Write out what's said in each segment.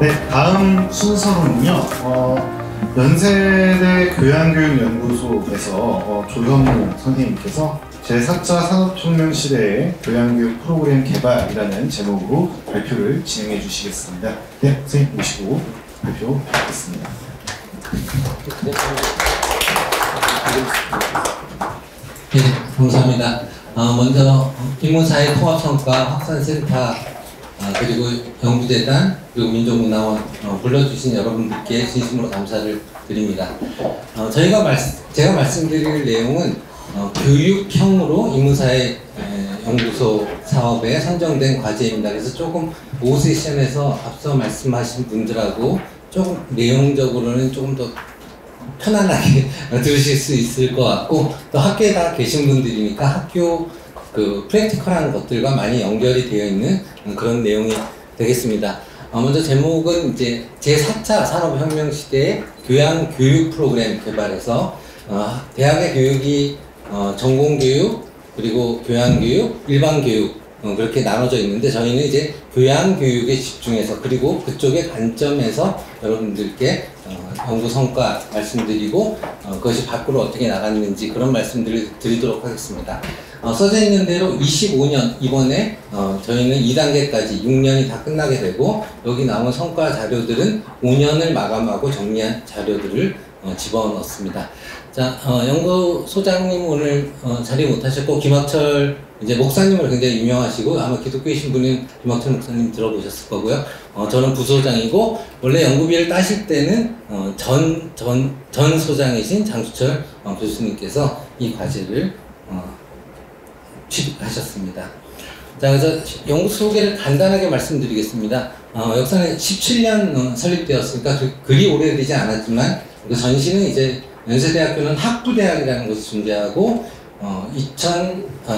네, 다음 순서로는요. 연세대 교양교육연구소에서 조현무 선생님께서 제4차 산업혁명 시대의 교양교육 프로그램 개발이라는 제목으로 발표를 진행해 주시겠습니다. 네, 선생님 모시고 발표 받겠습니다. 네, 감사합니다. 먼저 인문사회 통합성과 확산센터 그리고 연구재단 그리고 민족문화원 불러주신 여러분들께 진심으로 감사를 드립니다. 제가 말씀드릴 내용은 교육형으로 인문사회 연구소 사업에 선정된 과제입니다. 그래서 조금 오후 세션에서 앞서 말씀하신 분들하고 조금 내용적으로는 조금 더 편안하게 들으실 수 있을 것 같고, 또 학교에 다 계신 분들이니까 학교 그 프랙티컬한 것들과 많이 연결이 되어 있는 그런 내용이 되겠습니다. 먼저 제목은 이제 제4차 산업혁명 시대의 교양-교육 프로그램 개발에서 대학의 교육이 전공교육, 그리고 교양교육, 일반교육 그렇게 나눠져 있는데, 저희는 이제 교양교육에 집중해서 그리고 그쪽의 관점에서 여러분들께 연구 성과 말씀드리고 그것이 밖으로 어떻게 나갔는지 그런 말씀들을 드리도록 하겠습니다. 써져 있는 대로 25년, 이번에 저희는 2단계까지 6년이 다 끝나게 되고, 여기 나온 성과 자료들은 5년을 마감하고 정리한 자료들을 집어넣습니다. 자, 연구소장님 오늘 자리 못하셨고, 김학철 이제 목사님으로 굉장히 유명하시고, 아마 기독교이신 분은 김학철 목사님 들어보셨을 거고요. 저는 부소장이고, 원래 연구비를 따실 때는 전 소장이신 장수철 교수님께서 이 과제를 취득하셨습니다. 자, 그래서 연구 소개를 간단하게 말씀드리겠습니다. 역사는 17년 설립되었으니까 그리 오래되지 않았지만, 그 전시는 이제 연세대학교는 학부대학이라는 것이 존재하고,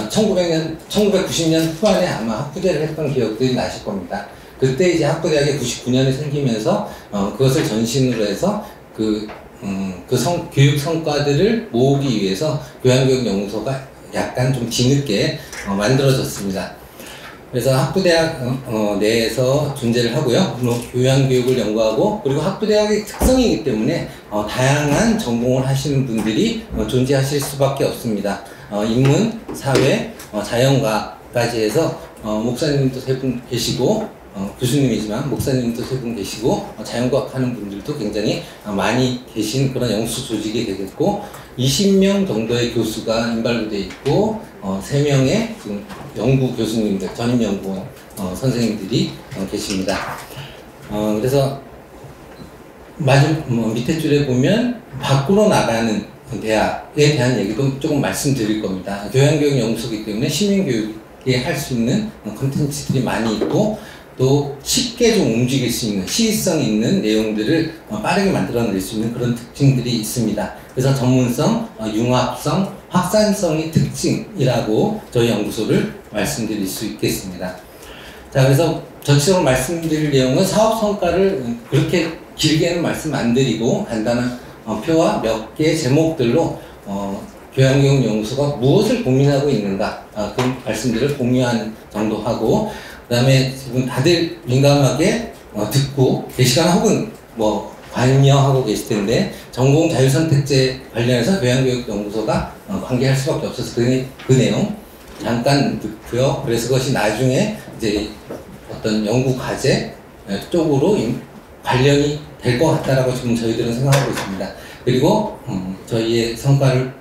1990년 후반에 아마 학부대를 했던 기억들이 나실 겁니다. 그때 이제 학부대학이 99년에 생기면서 그것을 전신으로 해서 교육 성과들을 모으기 위해서 교양교육연구소가 약간 좀 뒤늦게 만들어졌습니다. 그래서 학부대학 내에서 존재를 하고요. 물론 교양교육을 연구하고, 그리고 학부대학의 특성이기 때문에 다양한 전공을 하시는 분들이 존재하실 수밖에 없습니다. 인문, 사회, 자연과까지 해서 목사님도 3분 계시고, 교수님이지만 목사님도 3분 계시고, 자연과학 하는 분들도 굉장히 많이 계신 그런 연구소 조직이 되겠고, 20명 정도의 교수가 인발로 되어 있고, 3명의 지금 연구 교수님들, 전임 연구원 선생님들이 계십니다. 그래서 밑에 줄에 보면 밖으로 나가는 대학에 대한 얘기도 조금 말씀드릴 겁니다. 교양교육연구소이기 때문에 시민교육에 할 수 있는 콘텐츠들이 많이 있고, 또 쉽게 좀 움직일 수 있는 시의성 있는 내용들을 빠르게 만들어낼 수 있는 그런 특징들이 있습니다. 그래서 전문성, 융합성, 확산성이 특징이라고 저희 연구소를 말씀드릴 수 있겠습니다. 자, 그래서 전체적으로 말씀드릴 내용은 사업 성과를 그렇게 길게는 말씀 안 드리고, 간단한 표와 몇 개의 제목들로 교양교육연구소가 무엇을 고민하고 있는가 그 말씀들을 공유하는 정도 하고, 그 다음에 지금 다들 민감하게 듣고 계시거나 혹은 관여하고 계실 텐데, 전공 자유선택제 관련해서 교양교육연구소가 관계할 수밖에 없어서 그 내용 잠깐 듣고요. 그래서 그것이 나중에 이제 어떤 연구 과제 쪽으로 관련이 될 것 같다라고 지금 저희들은 생각하고 있습니다. 그리고 저희의 성과를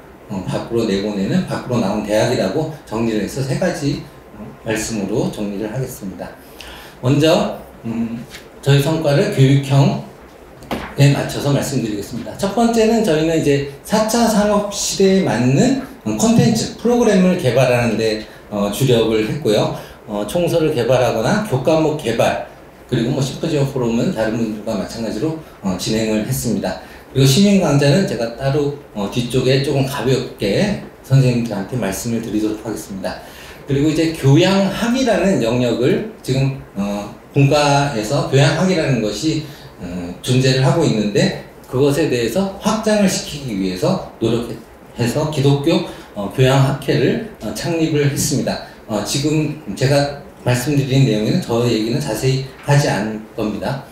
밖으로 내보내는 밖으로 나온 대학이라고 정리를 해서 3가지 말씀으로 정리를 하겠습니다. 먼저 저희 성과를 교육형에 맞춰서 말씀드리겠습니다. 첫 번째는 저희는 이제 4차 산업 시대에 맞는 콘텐츠, 프로그램을 개발하는 데 주력을 했고요. 총서를 개발하거나 교과목 개발, 그리고 심포지엄 포럼은 다른 분들과 마찬가지로 진행을 했습니다. 그리고 시민 강좌는 제가 따로 뒤쪽에 조금 가볍게 선생님들한테 말씀을 드리도록 하겠습니다. 그리고 이제 교양학이라는 영역을 지금 본과에서 교양학이라는 것이 존재를 하고 있는데, 그것에 대해서 확장을 시키기 위해서 노력해서 기독교 교양학회를 창립을 했습니다. 지금 제가 말씀드린 내용에는 저 얘기는 자세히 하지 않을 겁니다.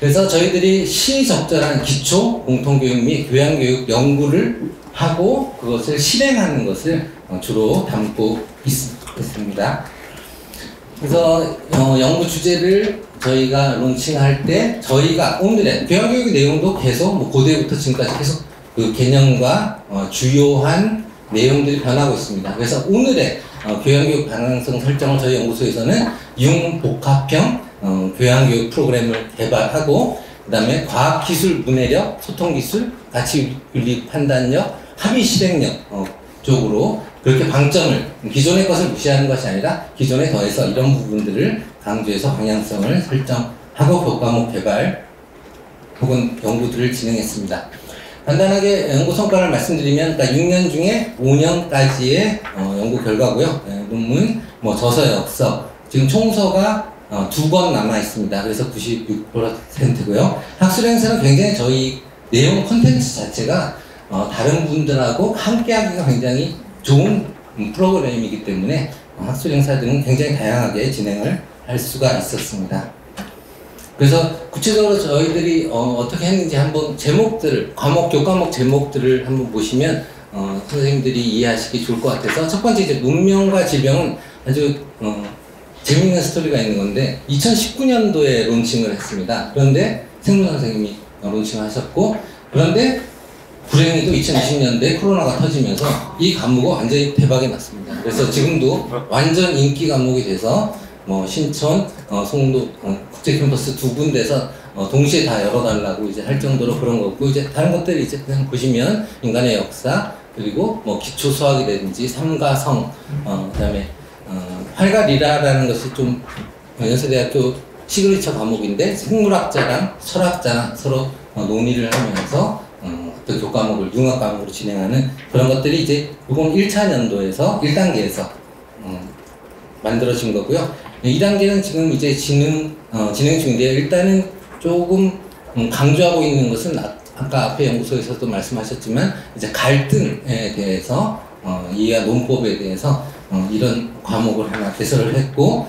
그래서 저희들이 시적절한 기초 공통교육 및 교양교육 연구를 하고 그것을 실행하는 것을 주로 담고 있습니다. 그래서 연구 주제를 저희가 론칭할 때 저희가 오늘의 교양교육 내용도 계속 뭐 고대부터 지금까지 계속 그 개념과 주요한 내용들이 변하고 있습니다. 그래서 오늘의 교양교육 방향성 설정을 저희 연구소에서는 융복합형 교양교육 프로그램을 개발하고 그 다음에 과학기술, 문해력, 소통기술, 가치윤리 판단력, 합의실행력 쪽으로 그렇게 방점을 기존의 것을 무시하는 것이 아니라 기존에 더해서 이런 부분들을 강조해서 방향성을 설정하고 교과목 개발 혹은 연구들을 진행했습니다. 간단하게 연구 성과를 말씀드리면 그러니까 6년 중에 5년까지의 연구 결과고요. 논문, 뭐 저서, 역서 지금 총서가 2권 남아 있습니다. 그래서 96%고요. 학술 행사는 굉장히 저희 내용 콘텐츠 자체가 다른 분들하고 함께하기가 굉장히 좋은 프로그램이기 때문에 학술 행사들은 굉장히 다양하게 진행을 할 수가 있었습니다. 그래서 구체적으로 저희들이 어떻게 했는지 한번 제목들을 교과목 제목들을 한번 보시면 선생님들이 이해하시기 좋을 것 같아서 첫 번째 이제 문명과 질병은 아주 재미있는 스토리가 있는 건데 2019년도에 론칭을 했습니다. 그런데 생물 선생님이 론칭을 하셨고 그런데 불행히도 2020년도에 코로나가 터지면서 이 과목은 완전히 대박이 났습니다. 그래서 지금도 완전 인기 과목이 돼서 뭐 신촌, 송도 국제 캠퍼스 두 군데서 동시에 다 열어달라고 이제 할 정도로 그런 거고 이제 다른 것들이 이제 그냥 보시면 인간의 역사 그리고 뭐 기초 수학이라든지 삼과 성, 그다음에 활과리라라는 것이 좀 연세대학교 시그니처 과목인데 생물학자랑 철학자랑 서로 논의를 하면서 어떤 교과목을 융합 과목으로 진행하는 그런 것들이 이제 이번 1차 연도에서 1단계에서 만들어진 거고요. 2단계는 지금 이제 진행 중인데요. 일단은 조금 강조하고 있는 것은 아까 앞에 연구소에서도 말씀하셨지만 이제 갈등에 대해서 이해와 논법에 대해서 이런 과목을 하나 개설을 했고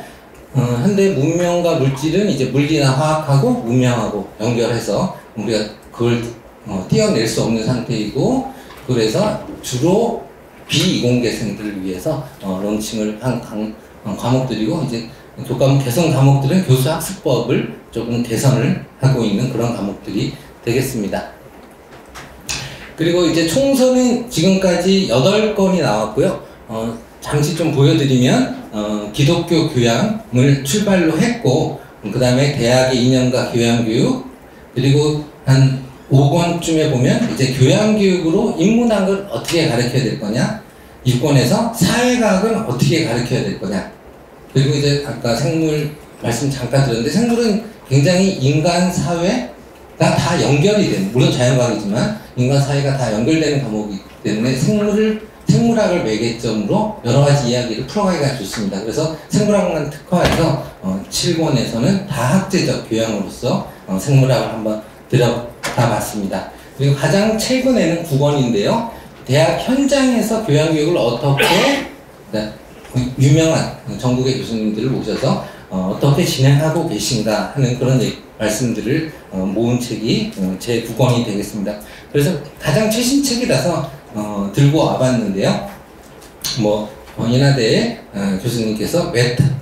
현대 문명과 물질은 이제 물리나 화학하고 문명하고 연결해서 우리가 그걸 띄어낼 수 없는 상태이고 그래서 주로 비이공계생들을 위해서 론칭을 한 과목들이고 이제 교과목 개선 과목들은 교수 학습법을 조금 개선을 하고 있는 그런 과목들이 되겠습니다. 그리고 이제 총서는 지금까지 8건이 나왔고요. 잠시 좀 보여드리면 기독교 교양을 출발로 했고 그 다음에 대학의 2년가 교양교육 그리고 한 5권쯤에 보면 이제 교양교육으로 인문학을 어떻게 가르쳐야 될 거냐 6권에서 사회과학은 어떻게 가르쳐야 될 거냐 그리고 이제 아까 생물 말씀 잠깐 드렸는데 생물은 굉장히 인간 사회가 다 연결이 되는 물론 자연과학이지만 인간 사회가 다 연결되는 과목이기 때문에 생물학을 매개점으로 여러 가지 이야기를 풀어가기가 좋습니다. 그래서 생물학만 특화해서 7권에서는 다학제적 교양으로서 생물학을 한번 들어가 봤습니다. 그리고 가장 최근에는 9권인데요. 대학 현장에서 교양교육을 어떻게 유명한 전국의 교수님들을 모셔서 어떻게 진행하고 계신가 하는 그런 말씀들을 모은 책이 제 9권이 되겠습니다. 그래서 가장 최신 책이라서 들고 와봤는데요. 인하대 교수님께서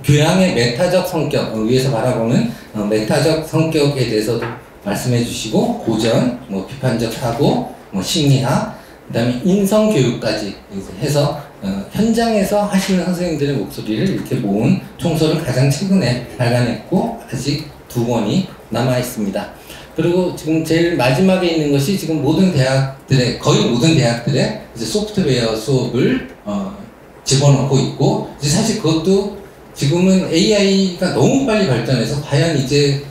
교양의 메타적 성격, 위에서 바라보는 메타적 성격에 대해서도 말씀해 주시고 고전, 비판적 사고, 심리학, 그 다음에 인성교육까지 해서 현장에서 하시는 선생님들의 목소리를 이렇게 모은 총서를 가장 최근에 발간했고 아직 2권이 남아 있습니다. 그리고 지금 제일 마지막에 있는 것이 지금 거의 모든 대학들의 이제 소프트웨어 수업을 집어넣고 있고 이제 사실 그것도 지금은 AI가 너무 빨리 발전해서 과연 이제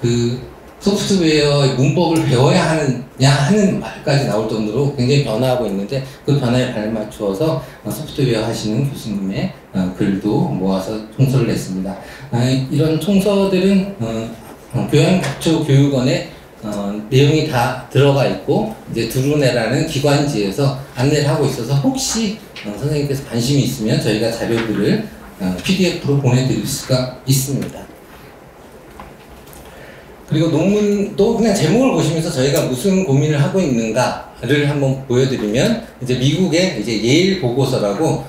그 소프트웨어의 문법을 배워야 하느냐 하는 말까지 나올 정도로 굉장히 변화하고 있는데 그 변화에 발맞추어서 소프트웨어 하시는 교수님의 글도 모아서 총서를 냈습니다. 이런 총서들은 교양기초교육원에 내용이 다 들어가 있고 이제 두루네라는 기관지에서 안내를 하고 있어서 혹시 선생님께서 관심이 있으면 저희가 자료들을 PDF로 보내드릴 수가 있습니다. 그리고 논문도 그냥 제목을 보시면서 저희가 무슨 고민을 하고 있는가를 한번 보여드리면, 이제 미국의 이제 예일 보고서라고,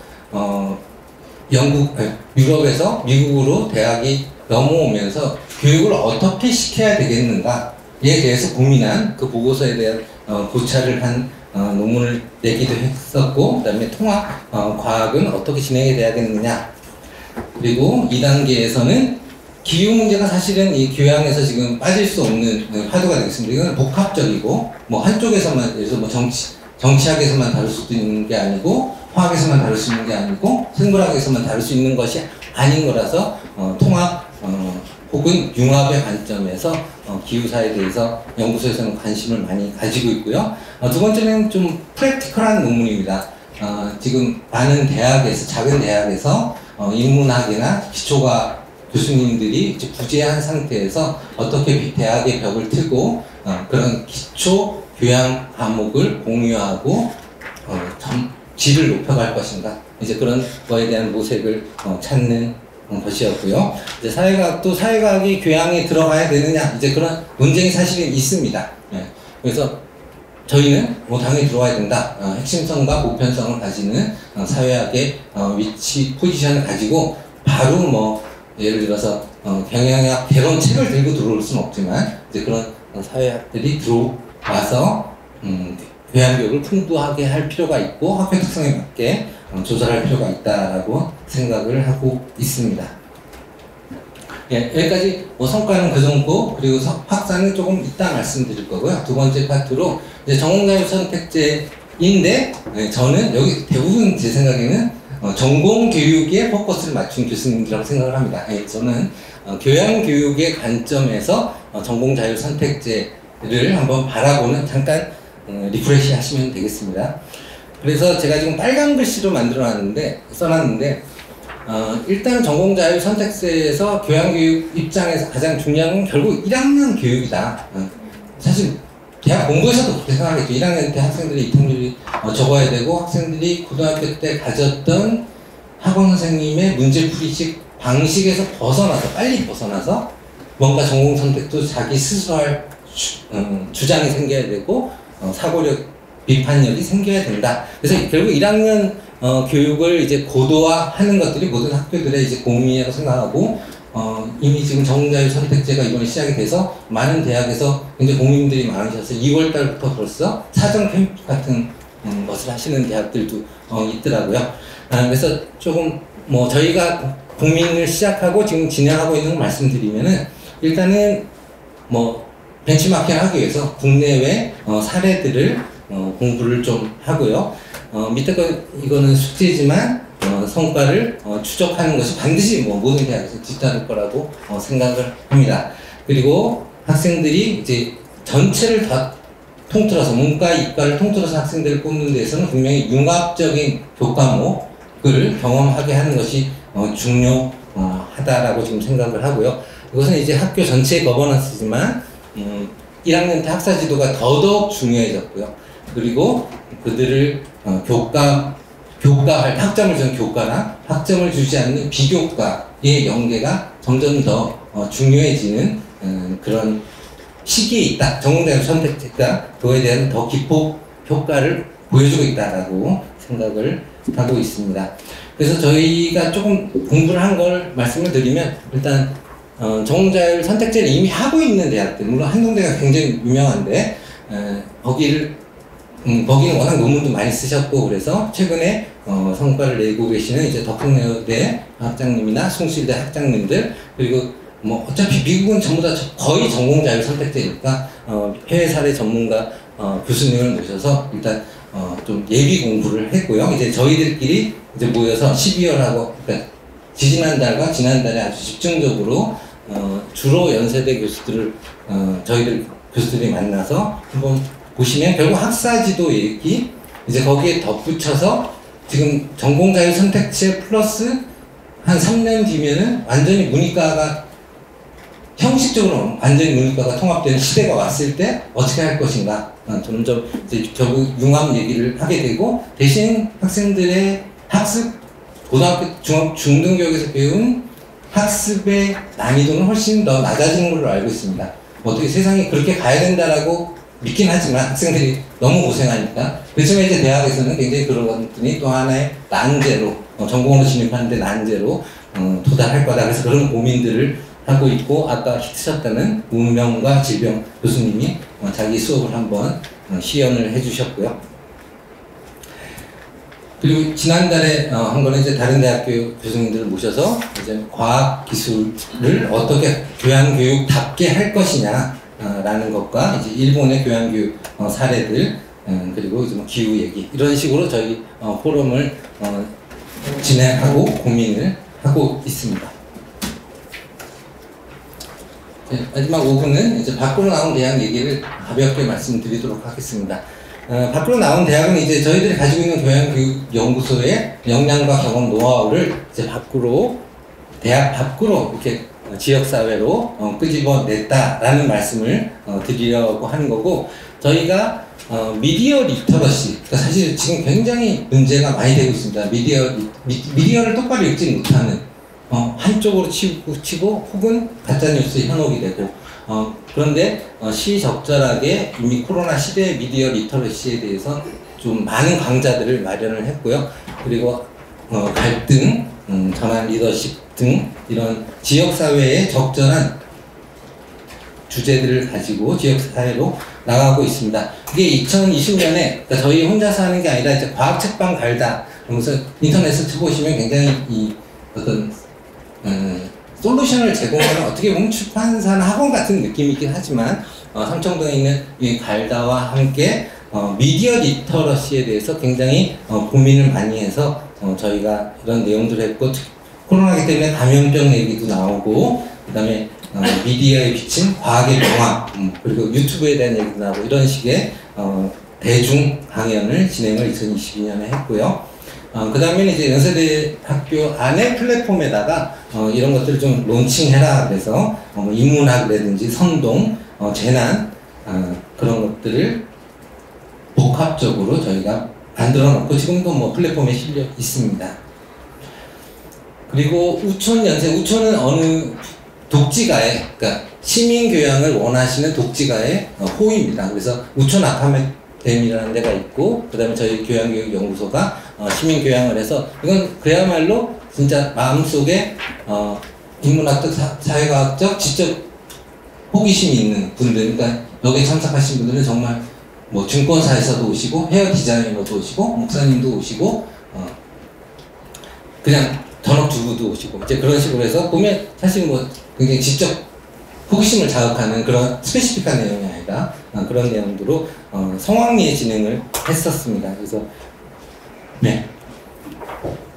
유럽에서 미국으로 대학이 넘어오면서 교육을 어떻게 시켜야 되겠는가에 대해서 고민한 그 보고서에 대한 고찰을 한 논문을 내기도 했었고, 그 다음에 통합 과학은 어떻게 진행이 돼야겠느냐. 그리고 2단계에서는 기후 문제가 사실은 이 교양에서 지금 빠질 수 없는 화두가 되겠습니다. 이건 복합적이고, 뭐 한쪽에서만, 그래서 뭐 정치학에서만 다룰 수도 있는 게 아니고, 화학에서만 다룰 수 있는 게 아니고, 생물학에서만 다룰 수 있는 것이 아닌 거라서, 통합, 혹은 융합의 관점에서 기후사에 대해서 연구소에서는 관심을 많이 가지고 있고요. 두 번째는 좀 프랙티컬한 논문입니다. 지금 많은 대학에서, 작은 대학에서 인문학이나 기초과학 교수님들이 이제 부재한 상태에서 어떻게 대학의 벽을 트고 그런 기초 교양 과목을 공유하고 질을 높여갈 것인가, 이제 그런 거에 대한 모색을 찾는 것이었고요. 이제 사회과학도 사회과학이 교양에 들어가야 되느냐, 이제 그런 논쟁이 사실은 있습니다. 그래서 저희는 뭐 당연히 들어와야 된다. 핵심성과 보편성을 가지는 사회학의 위치, 포지션을 가지고 바로 뭐 예를 들어서 경영학 개론책을 들고 들어올 수는 없지만, 이제 그런 사회학들이 들어와서 교양교육을 풍부하게 할 필요가 있고 학교 특성에 맞게 조절할 필요가 있다라고 생각을 하고 있습니다. 예, 여기까지 뭐 성과는 그 정도, 그리고 확산은 조금 이따 말씀드릴 거고요. 두 번째 파트로 이제 전공자율 선택제인데, 저는 여기 대부분 제 생각에는 전공 교육에 포커스를 맞춘 교수님이라고 생각을 합니다. 예, 저는 교양 교육의 관점에서 전공 자율 선택제를 한번 바라보는, 잠깐 리프레시 하시면 되겠습니다. 그래서 제가 지금 빨간 글씨로 써놨는데, 일단 전공 자율 선택제에서 교양 교육 입장에서 가장 중요한 건 결국 1학년 교육이다. 사실 대학 공부에서도 그렇게 생각하겠죠. 1학년 때 학생들이 이통률이 적어야 되고, 학생들이 고등학교 때 가졌던 학원 선생님의 문제풀이식 방식에서 빨리 벗어나서 뭔가 전공 선택도 자기 스스로 할 주장이 생겨야 되고, 사고력, 비판력이 생겨야 된다. 그래서 결국 1학년 교육을 이제 고도화하는 것들이 모든 학교들의 이제 고민이라고 생각하고, 이미 지금 전공자율 선택제가 이번에 시작이 돼서 많은 대학에서 굉장히 고민들이 많으셔서 2월달부터 벌써 사전 캠프 같은 것을 하시는 대학들도 있더라고요. 그래서 조금 뭐 저희가 고민을 시작하고 지금 진행하고 있는 걸 말씀드리면은, 일단은 뭐 벤치마킹을 하기 위해서 국내외 사례들을 공부를 좀 하고요. 밑에 이거는 숙제지만 성과를 추적하는 것이 반드시 뭐 모든 대학에서 뒤따를 거라고 생각을 합니다. 그리고 학생들이 이제 전체를 다 통틀어서, 문과, 이과를 통틀어서 학생들을 뽑는 데에서는 분명히 융합적인 교과목을 경험하게 하는 것이 중요하다라고 지금 생각을 하고요. 이것은 이제 학교 전체의 거버넌스지만 1학년 때 학사 지도가 더더욱 중요해졌고요. 그리고 그들을 교과할, 학점을 준 교과나 학점을 주지 않는 비교과의 연계가 점점 더 중요해지는 그런 시기에 있다. 전공자율 선택제가 그거에 대한 더 기폭 효과를 보여주고 있다라고 생각을 하고 있습니다. 그래서 저희가 조금 공부를 한 걸 말씀을 드리면, 일단 전공자율 선택제를 이미 하고 있는 대학들, 물론 한동대가 굉장히 유명한데 거기는 워낙 논문도 많이 쓰셨고, 그래서 최근에 성과를 내고 계시는 이제 덕흥여대 학장님이나 숭실대 학장님들, 그리고 뭐 어차피 미국은 전부 다 거의 전공자율 선택제니까 해외 사례 전문가 교수님을 모셔서 일단 좀 예비 공부를 했고요. 이제 저희들끼리 이제 모여서 12월하고, 그러니까 지지난달과 지난달에 아주 집중적으로 주로 연세대 교수들을 저희들 교수들이 만나서 한번 보시면, 결국 학사지도 얘기, 이제 거기에 덧붙여서 지금 전공자율 선택제 플러스 한 3년 뒤면은 완전히 문이과가 형식적으로 완전히 문이과가 통합되는 시대가 왔을 때 어떻게 할 것인가, 점점 이제 결국 융합 얘기를 하게 되고, 대신 학생들의 학습, 고등학교, 중등교육에서 배운 학습의 난이도는 훨씬 더 낮아지는 걸로 알고 있습니다. 어떻게 세상이 그렇게 가야 된다라고 믿긴 하지만 학생들이 너무 고생하니까. 그렇지만 이제 대학에서는 굉장히 그런 것들이 또 하나의 난제로, 전공으로 진입하는데 난제로 도달할 거다. 그래서 그런 고민들을 하고 있고, 아까 히트셨다는 운명과 질병 교수님이 자기 수업을 한번 시연을 해주셨고요. 그리고 지난달에 한 거는 이제 다른 대학교 교수님들을 모셔서 이제 과학 기술을 어떻게 교양교육답게 할 것이냐 라는 것과 이제 일본의 교양교육 사례들, 그리고 이제 뭐 기후 얘기, 이런 식으로 저희 포럼을 진행하고 고민을 하고 있습니다. 네, 마지막 5분은 이제 밖으로 나온 대학 얘기를 가볍게 말씀드리도록 하겠습니다. 밖으로 나온 대학은 이제 저희들이 가지고 있는 교양교육연구소의 역량과 경험 노하우를 이제 밖으로, 대학 밖으로 이렇게 지역사회로 끄집어냈다라는 말씀을 드리려고 하는 거고, 저희가 미디어 리터러시, 그러니까 사실 지금 굉장히 문제가 많이 되고 있습니다. 미디어를 똑바로 읽지 못하는, 한쪽으로 치고 혹은 가짜뉴스에 현혹이 되고, 그런데 시적절하게 이미 코로나 시대의 미디어 리터러시에 대해서 좀 많은 강좌들을 마련을 했고요. 그리고 갈등, 전환 리더십 등 이런 지역사회에 적절한 주제들을 가지고 지역사회로 나가고 있습니다. 이게 2020년에, 그러니까 저희 혼자서 하는 게 아니라 이제 과학 책방 갈다, 그러면서 인터넷을 쳐보시면 굉장히 이 어떤 솔루션을 제공하는, 어떻게 보면 출판사나 학원 같은 느낌이긴 하지만 삼청동에 있는 이 갈다와 함께 미디어 리터러시에 대해서 굉장히 고민을 많이 해서 저희가 이런 내용들을 했고, 코로나기 때문에 감염병 얘기도 나오고, 그 다음에 미디어에 비친 과학의 명화, 그리고 유튜브에 대한 얘기도 나오고, 이런 식의 대중 강연을 진행을 2022년에 했고요. 그 다음에는 이제 연세대 학교 안에 플랫폼에다가 이런 것들을 좀 론칭해라 그래서 인문학이라든지 선동, 재난, 그런 것들을 복합적으로 저희가 만들어 놓고 지금도 뭐 플랫폼에 실려 있습니다. 그리고 우촌은 어느 독지가에, 그러니까 시민교양을 원하시는 독지가의 호입니다. 그래서 우촌 아카데미라는 데가 있고, 그 다음에 저희 교양교육연구소가 시민교양을 해서, 이건 그야말로 진짜 마음속에 인문학적, 사회과학적, 지적 호기심이 있는 분들, 그러니까 여기에 참석하신 분들은 정말 뭐 증권사에서도 오시고, 헤어 디자이너도 오시고, 목사님도 오시고, 그냥 전업주부도 오시고, 이제 그런 식으로 해서 보면 사실 뭐 굉장히 지적 호기심을 자극하는 그런 스페시픽한 내용이 아니라 그런 내용들로 성황리에 진행을 했었습니다. 그래서 네.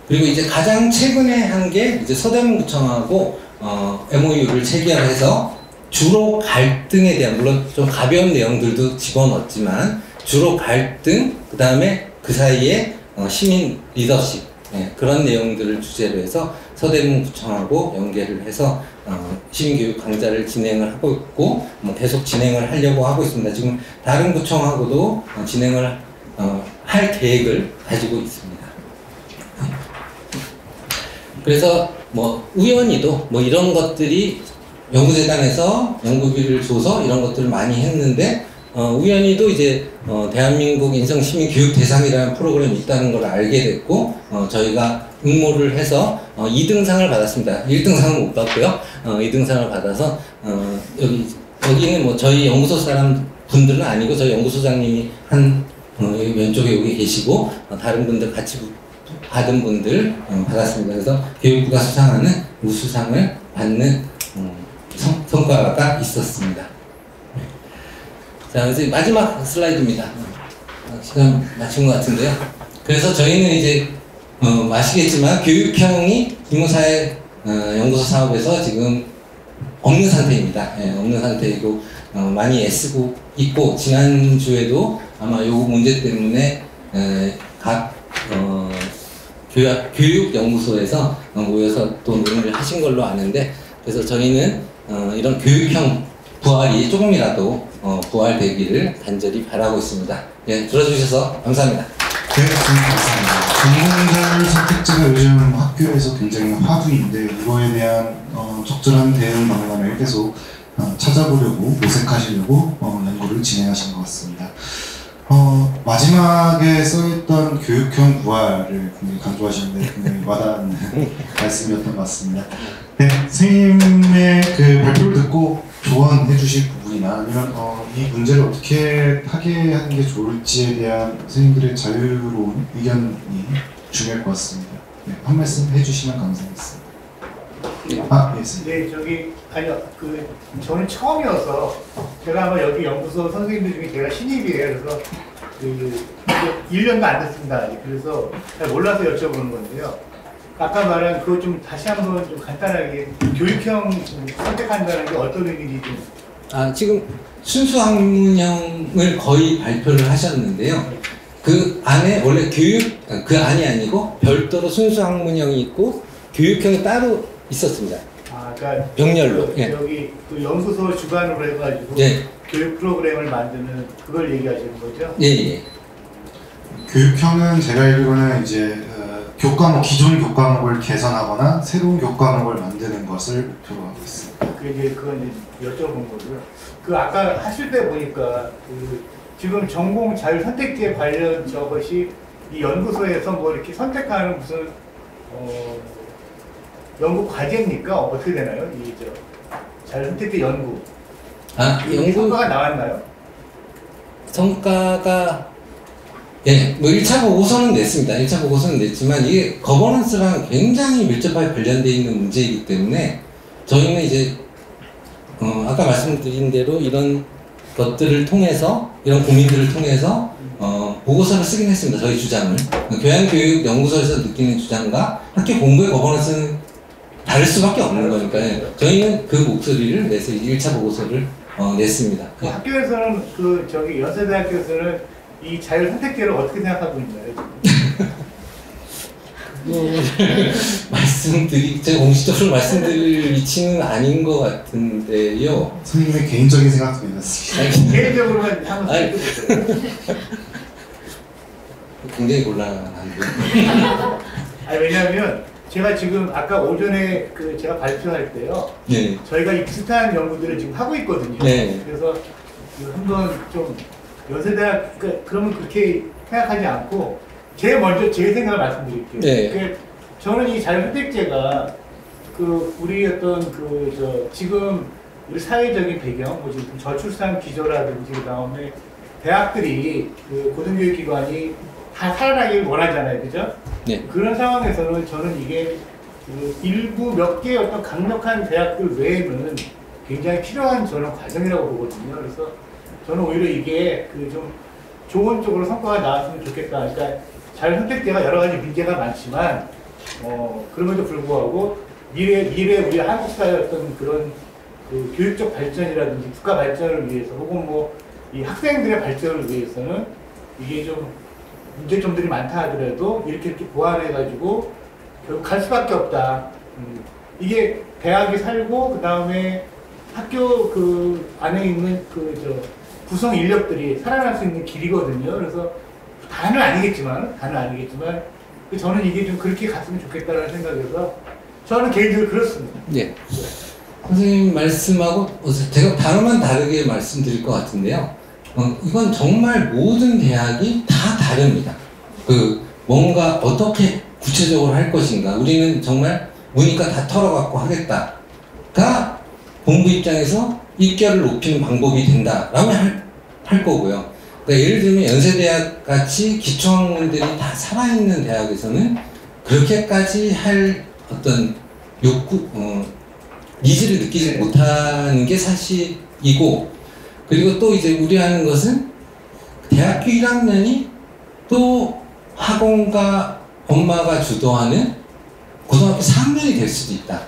그리고 이제 가장 최근에 한 게 이제 서대문구청하고 MOU를 체결해서 주로 갈등에 대한, 물론 좀 가벼운 내용들도 집어넣었지만 주로 갈등, 그 다음에 그 사이에 시민 리더십, 네, 그런 내용들을 주제로 해서 서대문구청하고 연계를 해서 시민교육 강좌를 진행을 하고 있고, 계속 진행을 하려고 하고 있습니다. 지금 다른 구청하고도 진행을 할 계획을 가지고 있습니다. 그래서 뭐 우연히도 뭐 이런 것들이 연구재단에서 연구비를 줘서 이런 것들을 많이 했는데, 우연히도 이제 대한민국 인성시민교육대상이라는 프로그램이 있다는 걸 알게 됐고, 저희가 응모를 해서 2등상을 받았습니다. 1등상은 못 받고요. 2등상을 받아서 여기는 뭐 저희 연구소 사람 분들은 아니고, 저희 연구소장님이 왼쪽에 여기 계시고, 다른 분들 같이 받은 분들 받았습니다. 그래서 교육부가 수상하는 우수상을 받는 성과가 있었습니다. 자, 이제 마지막 슬라이드입니다. 시간 마친 것 같은데요. 그래서 저희는 이제 아시겠지만 교육형이 인문사회 연구소 사업에서 지금 없는 상태입니다. 예, 없는 상태이고 많이 애쓰고 있고, 지난주에도 아마 요 문제 때문에 각 교육연구소에서 모여서 또 논의를 하신 걸로 아는데, 그래서 저희는 이런 교육형 부활이 조금이라도 부활되기를 간절히 바라고 있습니다. 예, 들어주셔서 감사합니다. 네, 감사합니다. 전문가를 선택지가 요즘 학교에서 굉장히 화두인데, 이거에 대한 적절한 대응 방안을 계속 찾아보려고 모색하시려고 연구를 진행하신 것 같습니다. 마지막에 써있던 교육형 부활을 굉장히 강조하시는데 굉장히 와닿는 말씀이었던 것 같습니다. 네, 선생님의 그 발표를 듣고 조언해 주실 부분이나 아니면 이 문제를 어떻게 타개하는 게 좋을지에 대한 선생님들의 자유로운 의견이 중요할 것 같습니다. 네, 한 말씀 해주시면 감사하겠습니다. 예, 선생님. 아니요, 저는 처음이어서, 제가 아마 여기 연구소 선생님들 중에 제가 신입이에요. 그래서, 1년도 안 됐습니다. 그래서 잘 몰라서 여쭤보는 건데요. 아까 말한 그거 좀 다시 한번 좀 간단하게 교육형 선택한다는 게 어떤 의미인지 좀. 지금 순수 학문형을 거의 발표를 하셨는데요. 그 안에 원래 그 안이 아니고 별도로 순수 학문형이 있고 교육형이 따로 있었습니다. 그러니까 병렬로. 예. 여기 그 연구소 주관으로 해가지고 예. 교육 프로그램을 만드는 그걸 얘기하시는 거죠? 예. 교육형은 제가 알기로는 이제 기존 교과목을 개선하거나 새로운 교과목을 만드는 것을 목표로 하고 있습니다. 그건 이제 여쭤본 거고요. 아까 하실 때 보니까 지금 전공 자율 선택제 관련 저것이 이 연구소에서 뭐 이렇게 선택하는 무슨 연구 과제입니까? 어떻게 되나요? 자율 선택제 연구. 연구 성과가 나왔나요? 성과가 뭐 1차 보고서는 냈습니다. 1차 보고서는 냈지만 이게 거버넌스랑 굉장히 밀접하게 관련되어 있는 문제이기 때문에 저희는 이제 아까 말씀드린 대로 이런 것들을 통해서 이런 고민들을 통해서 보고서를 쓰긴 했습니다. 저희 주장을 교양교육연구소에서 느끼는 주장과 학교 공부의 거버넌스는 다를 수밖에 없는 거니까요. 저희는 그 목소리를 내서 1차 보고서를 냈습니다. 학교에서는 연세대학교에서는 이 자율 선택제를 어떻게 생각하고 있나요? 제가 공식적으로 말씀드릴 위치는 아닌 것 같은데요. 선생님의 개인적인 생각도 괜찮습니다. 개인적으로만 한번 해보세요. 굉장히 곤란한데. 왜냐하면 제가 지금 아까 오전에 제가 발표할 때요. 네. 저희가 이 비슷한 연구들을 지금 하고 있거든요. 네. 그래서 한번 좀 연세대학 그러면 그렇게 생각하지 않고 먼저 제 생각을 말씀드릴게요. 네. 저는 이 자율 선택제가 우리 지금 우리 사회적인 배경, 지금 저출산 기조라든지 그다음에 대학들이 고등교육기관이 다 살아나길 원하잖아요, 그죠? 네. 그런 상황에서는 저는 이게 일부 몇 개의 어떤 강력한 대학들 외에는 굉장히 필요한 저는 과정이라고 보거든요. 그래서 저는 오히려 이게 좀 좋은 쪽으로 성과가 나왔으면 좋겠다. 그러니까 자율 선택제가 여러 가지 문제가 많지만 그럼에도 불구하고 미래 우리 한국 사회의 어떤 그런 교육적 발전이라든지 국가 발전을 위해서 혹은 이 학생들의 발전을 위해서는 이게 좀 문제점들이 많다 하더라도 이렇게 보완해가지고 결국 갈 수밖에 없다. 이게 대학이 살고 그 다음에 학교 안에 있는 구성 인력들이 살아날 수 있는 길이거든요. 그래서 다는 아니겠지만 저는 이게 좀 그렇게 갔으면 좋겠다는 생각에서 저는 개인적으로 그렇습니다. 네. 선생님 말씀하고 제가 단어만 다르게 말씀드릴 것 같은데요. 이건 정말 모든 대학이 다 다릅니다. 뭔가 어떻게 구체적으로 할 것인가. 우리는 정말 문이과 다 털어갖고 하겠다가 본부 입장에서 입결을 높이는 방법이 된다라고 할 거고요. 그러니까 예를 들면 연세대학 같이 기초학문들이 다 살아있는 대학에서는 그렇게까지 할 어떤 니즈를 느끼지 못하는 게 사실이고, 그리고 또 이제 우려하는 것은 대학교 1학년이 또 학원과 엄마가 주도하는 고등학교 4학년이 될 수도 있다.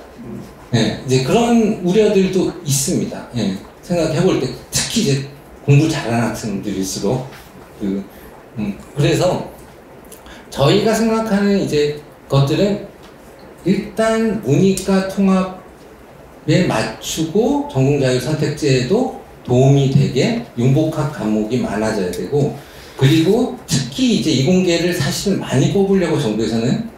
네, 이제 그런 우려들도 있습니다. 네, 생각해 볼 때 특히 이제 공부 잘하는 학생들일수록 그래서 저희가 생각하는 이제 것들은 일단 문이과 통합에 맞추고 전공자율 선택제에도 도움이 되게 융복합 과목이 많아져야 되고, 그리고 특히 이제 이공계를 사실은 많이 뽑으려고 정부에서는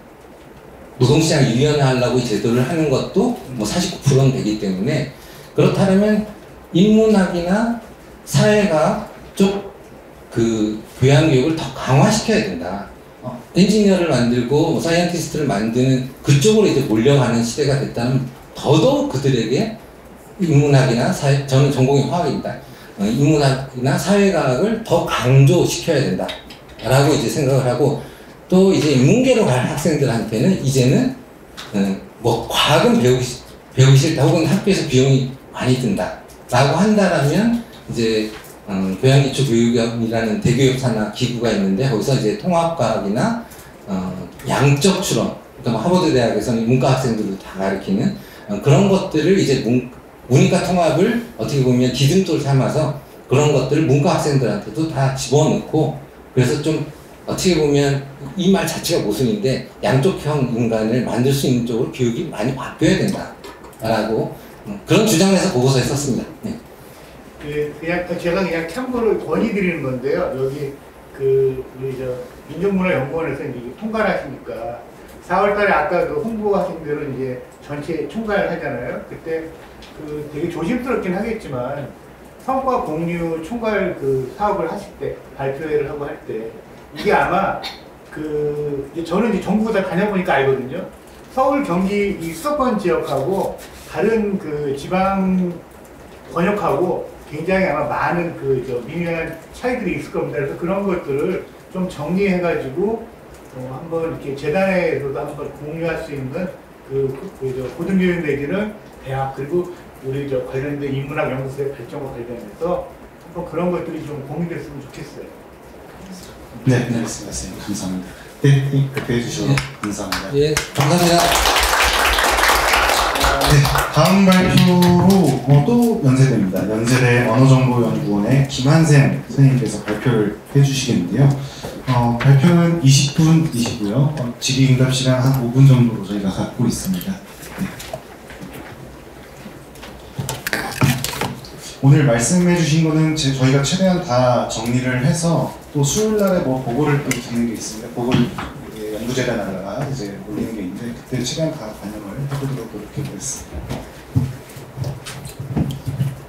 노동시장 유연화하려고 제도를 하는 것도 49%는 되기 때문에, 그렇다면 인문학이나 사회가 쪽 그 교양 교육을 더 강화시켜야 된다. 엔지니어를 만들고 뭐 사이언티스트를 만드는 그쪽으로 이제 몰려가는 시대가 됐다면 더더욱 그들에게 인문학이나 사회, 저는 전공이 화학입니다. 인문학이나 사회과학을 더 강조시켜야 된다. 라고 이제 생각을 하고, 또 이제 인문계로 갈 학생들한테는 이제는 뭐 과학은 배우기 싫다, 혹은 학교에서 비용이 많이 든다 라고 한다라면 이제 교양기초교육이라는 대교육 산하 기구가 있는데, 거기서 이제 통합과학이나 양적 추론, 그러니까 뭐 하버드 대학에서는 문과 학생들도 다 가르치는 그런 것들을 이제 문이과 통합을 어떻게 보면 기준토를 삼아서 그런 것들을 문과 학생들한테도 다 집어넣고, 그래서 좀 어떻게 보면 이 말 자체가 모순인데 양쪽형 인간을 만들 수 있는 쪽으로 교육이 많이 바뀌어야 된다라고 그런 주장에서 보고서에 썼습니다. 네. 그냥 제가 그냥 참고를 건의드리는 건데요. 여기 우리 민족문화연구원에서 이제 통과를 하시니까 4월달에 아까 그 홍보하신 대로 이제 전체 총괄을 하잖아요. 그때 되게 조심스럽긴 하겠지만 성과 공유 총괄 사업을 하실 때, 발표회를 하고 할 때, 이게 아마 저는 이제 전국을 다 다녀보니까 알거든요. 서울, 경기 이 수도권 지역하고 다른 지방 번역하고 굉장히 아마 많은 미묘한 차이들이 있을 겁니다. 그래서 그런 것들을 좀 정리해가지고 한번 이렇게 재단에서도 한번 공유할 수 있는 고등교육 내지는 대학, 그리고 우리 관련된 인문학 연구소의 발전과 관련해서 한번 그런 것들이 좀 공유됐으면 좋겠어요. 네, 알겠습니다. 감사합니다. 네, 발표해 주셔서 감사합니다. 예, 감사합니다. 네, 다음 발표로 또 연세대입니다. 연세대 언어정보연구원의 김한샘 선생님께서 발표를 해주시겠는데요. 발표는 20분이시고요. 질의응답 시간 한 5분 정도로 저희가 갖고 있습니다. 네. 오늘 말씀해 주신 거는 저희가 최대한 다 정리를 해서 또 수요일 날에 뭐 보고를 또 드리는 게 있습니다. 보고를 연구재단에다가 이제 올리는 게 있는데, 그때 최대한 다 반영을 해보도록 노력해보겠습니다.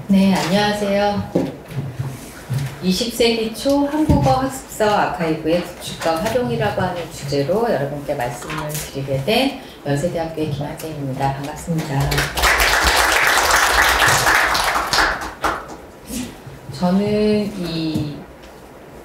네, 안녕하세요. 20세기 초 한국어 학습서 아카이브의 구축과 활용이라고 하는 주제로 여러분께 말씀을 드리게 된 연세대학교의 김한재입니다. 반갑습니다. 저는 이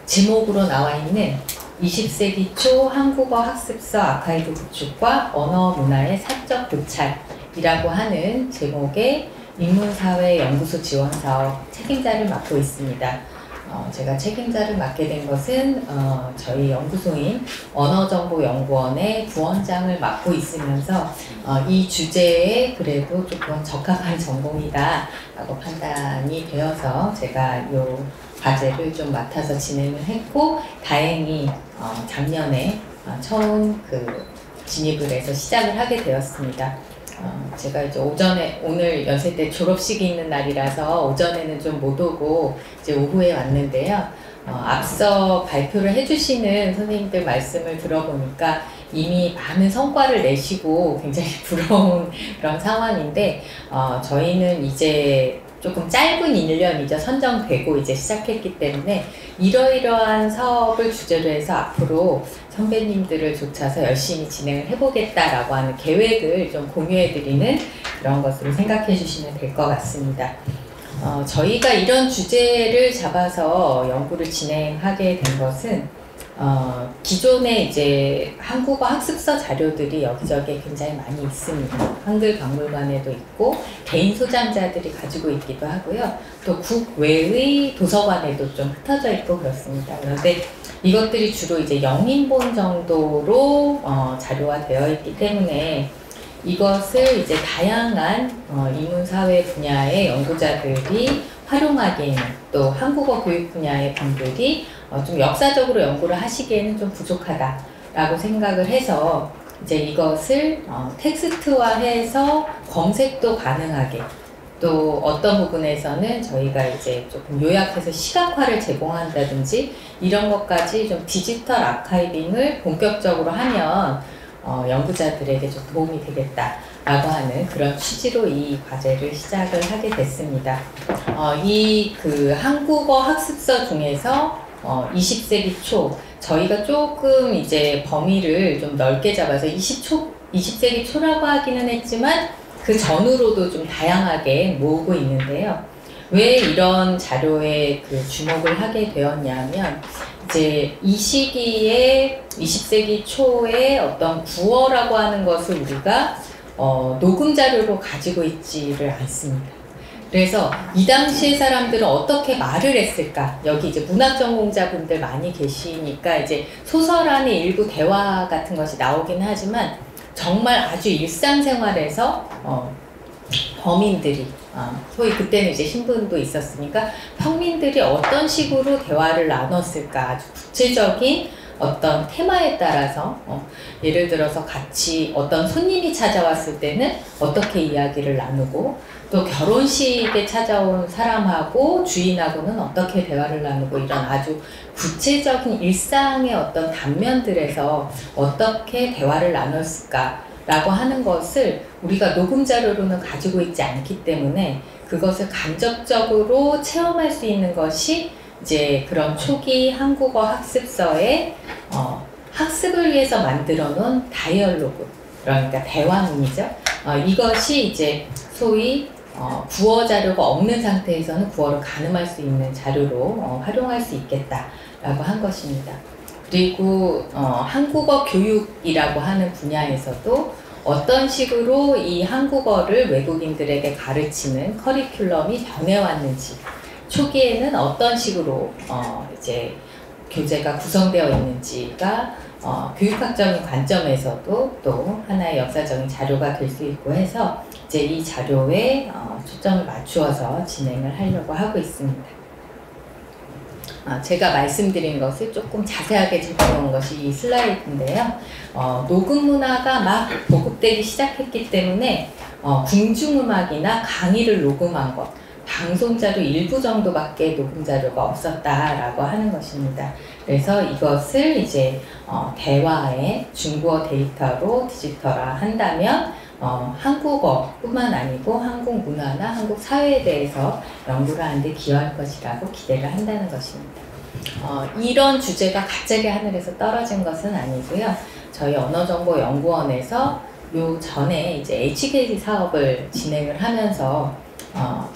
제목으로 나와 있는 20세기 초 한국어 학습서 아카이브 구축과 언어 문화의 사적 도찰이라고 하는 제목의 인문사회 연구소 지원 사업 책임자를 맡고 있습니다. 제가 책임자를 맡게 된 것은 저희 연구소인 언어정보연구원의 부원장을 맡고 있으면서 이 주제에 그래도 조금 적합한 전공이다 라고 판단이 되어서 제가 이 과제를 좀 맡아서 진행을 했고, 다행히 작년에 처음 진입을 해서 시작을 하게 되었습니다. 제가 이제 오늘 연세대 졸업식이 있는 날이라서 오전에는 좀 못 오고 이제 오후에 왔는데요. 앞서 발표를 해주시는 선생님들 말씀을 들어보니까 이미 많은 성과를 내시고 굉장히 부러운 그런 상황인데, 저희는 이제 조금 짧은 1년이죠. 선정되고 이제 시작했기 때문에 이러이러한 사업을 주제로 해서 앞으로 선배님들을 쫓아서 열심히 진행을 해보겠다라고 하는 계획을 좀 공유해드리는 그런 것으로 생각해 주시면 될 것 같습니다. 저희가 이런 주제를 잡아서 연구를 진행하게 된 것은 기존에 이제 한국어 학습서 자료들이 여기저기 굉장히 많이 있습니다. 한글박물관에도 있고 개인 소장자들이 가지고 있기도 하고요. 또 국외의 도서관에도 좀 흩어져 있고 그렇습니다. 그런데 이것들이 주로 이제 영인본 정도로 자료화되어 있기 때문에 이것을 이제 다양한 인문사회 분야의 연구자들이 활용하기에는, 또 한국어 교육 분야의 분들이 좀 역사적으로 연구를 하시기에는 좀 부족하다라고 생각을 해서 이제 이것을 텍스트화해서 검색도 가능하게, 또 어떤 부분에서는 저희가 이제 조금 요약해서 시각화를 제공한다든지 이런 것까지 좀 디지털 아카이빙을 본격적으로 하면 연구자들에게 좀 도움이 되겠다 하는 그런 취지로 이 과제를 시작을 하게 됐습니다. 이 그 한국어 학습서 중에서 20세기 초 저희가 조금 이제 범위를 좀 넓게 잡아서 20세기 초라고 하기는 했지만 그 전후로도 좀 다양하게 모으고 있는데요. 왜 이런 자료에 그 주목을 하게 되었냐면 이제 이 시기에 20세기 초에 어떤 구어라고 하는 것을 우리가 녹음 자료로 가지고 있지를 않습니다. 그래서 이 당시의 사람들은 어떻게 말을 했을까? 여기 이제 문학 전공자분들 많이 계시니까 이제 소설 안에 일부 대화 같은 것이 나오긴 하지만 정말 아주 일상생활에서 범인들이 소위 그때는 이제 신분도 있었으니까 평민들이 어떤 식으로 대화를 나눴을까 아주 구체적인 어떤 테마에 따라서 예를 들어서 같이 어떤 손님이 찾아왔을 때는 어떻게 이야기를 나누고 또 결혼식에 찾아온 사람하고 주인하고는 어떻게 대화를 나누고 이런 아주 구체적인 일상의 어떤 단면들에서 어떻게 대화를 나눴을까 라고 하는 것을 우리가 녹음 자료로는 가지고 있지 않기 때문에 그것을 간접적으로 체험할 수 있는 것이 이제 그런 초기 한국어 학습서의 학습을 위해서 만들어 놓은 다이얼로그, 그러니까 대화문이죠. 이것이 이제 소위 구어 자료가 없는 상태에서는 구어를 가늠할 수 있는 자료로 활용할 수 있겠다라고 한 것입니다. 그리고 한국어 교육이라고 하는 분야에서도 어떤 식으로 이 한국어를 외국인들에게 가르치는 커리큘럼이 변해왔는지, 초기에는 어떤 식으로 이제 교재가 구성되어 있는지가 교육학적인 관점에서도 또 하나의 역사적인 자료가 될 수 있고 해서 이제 이 자료에 초점을 맞추어서 진행을 하려고 하고 있습니다. 제가 말씀드린 것을 조금 자세하게 적어놓은 것이 이 슬라이드인데요. 녹음 문화가 막 보급되기 시작했기 때문에 궁중음악이나 강의를 녹음한 것, 방송자료 일부 정도밖에 녹음 자료가 없었다라고 하는 것입니다. 그래서 이것을 이제 대화의 중국어 데이터로 디지털화 한다면 한국어뿐만 아니고 한국 문화나 한국 사회에 대해서 연구를 하는 데 기여할 것이라고 기대를 한다는 것입니다. 이런 주제가 갑자기 하늘에서 떨어진 것은 아니고요. 저희 언어정보연구원에서 요 전에 이제 HKG 사업을 진행을 하면서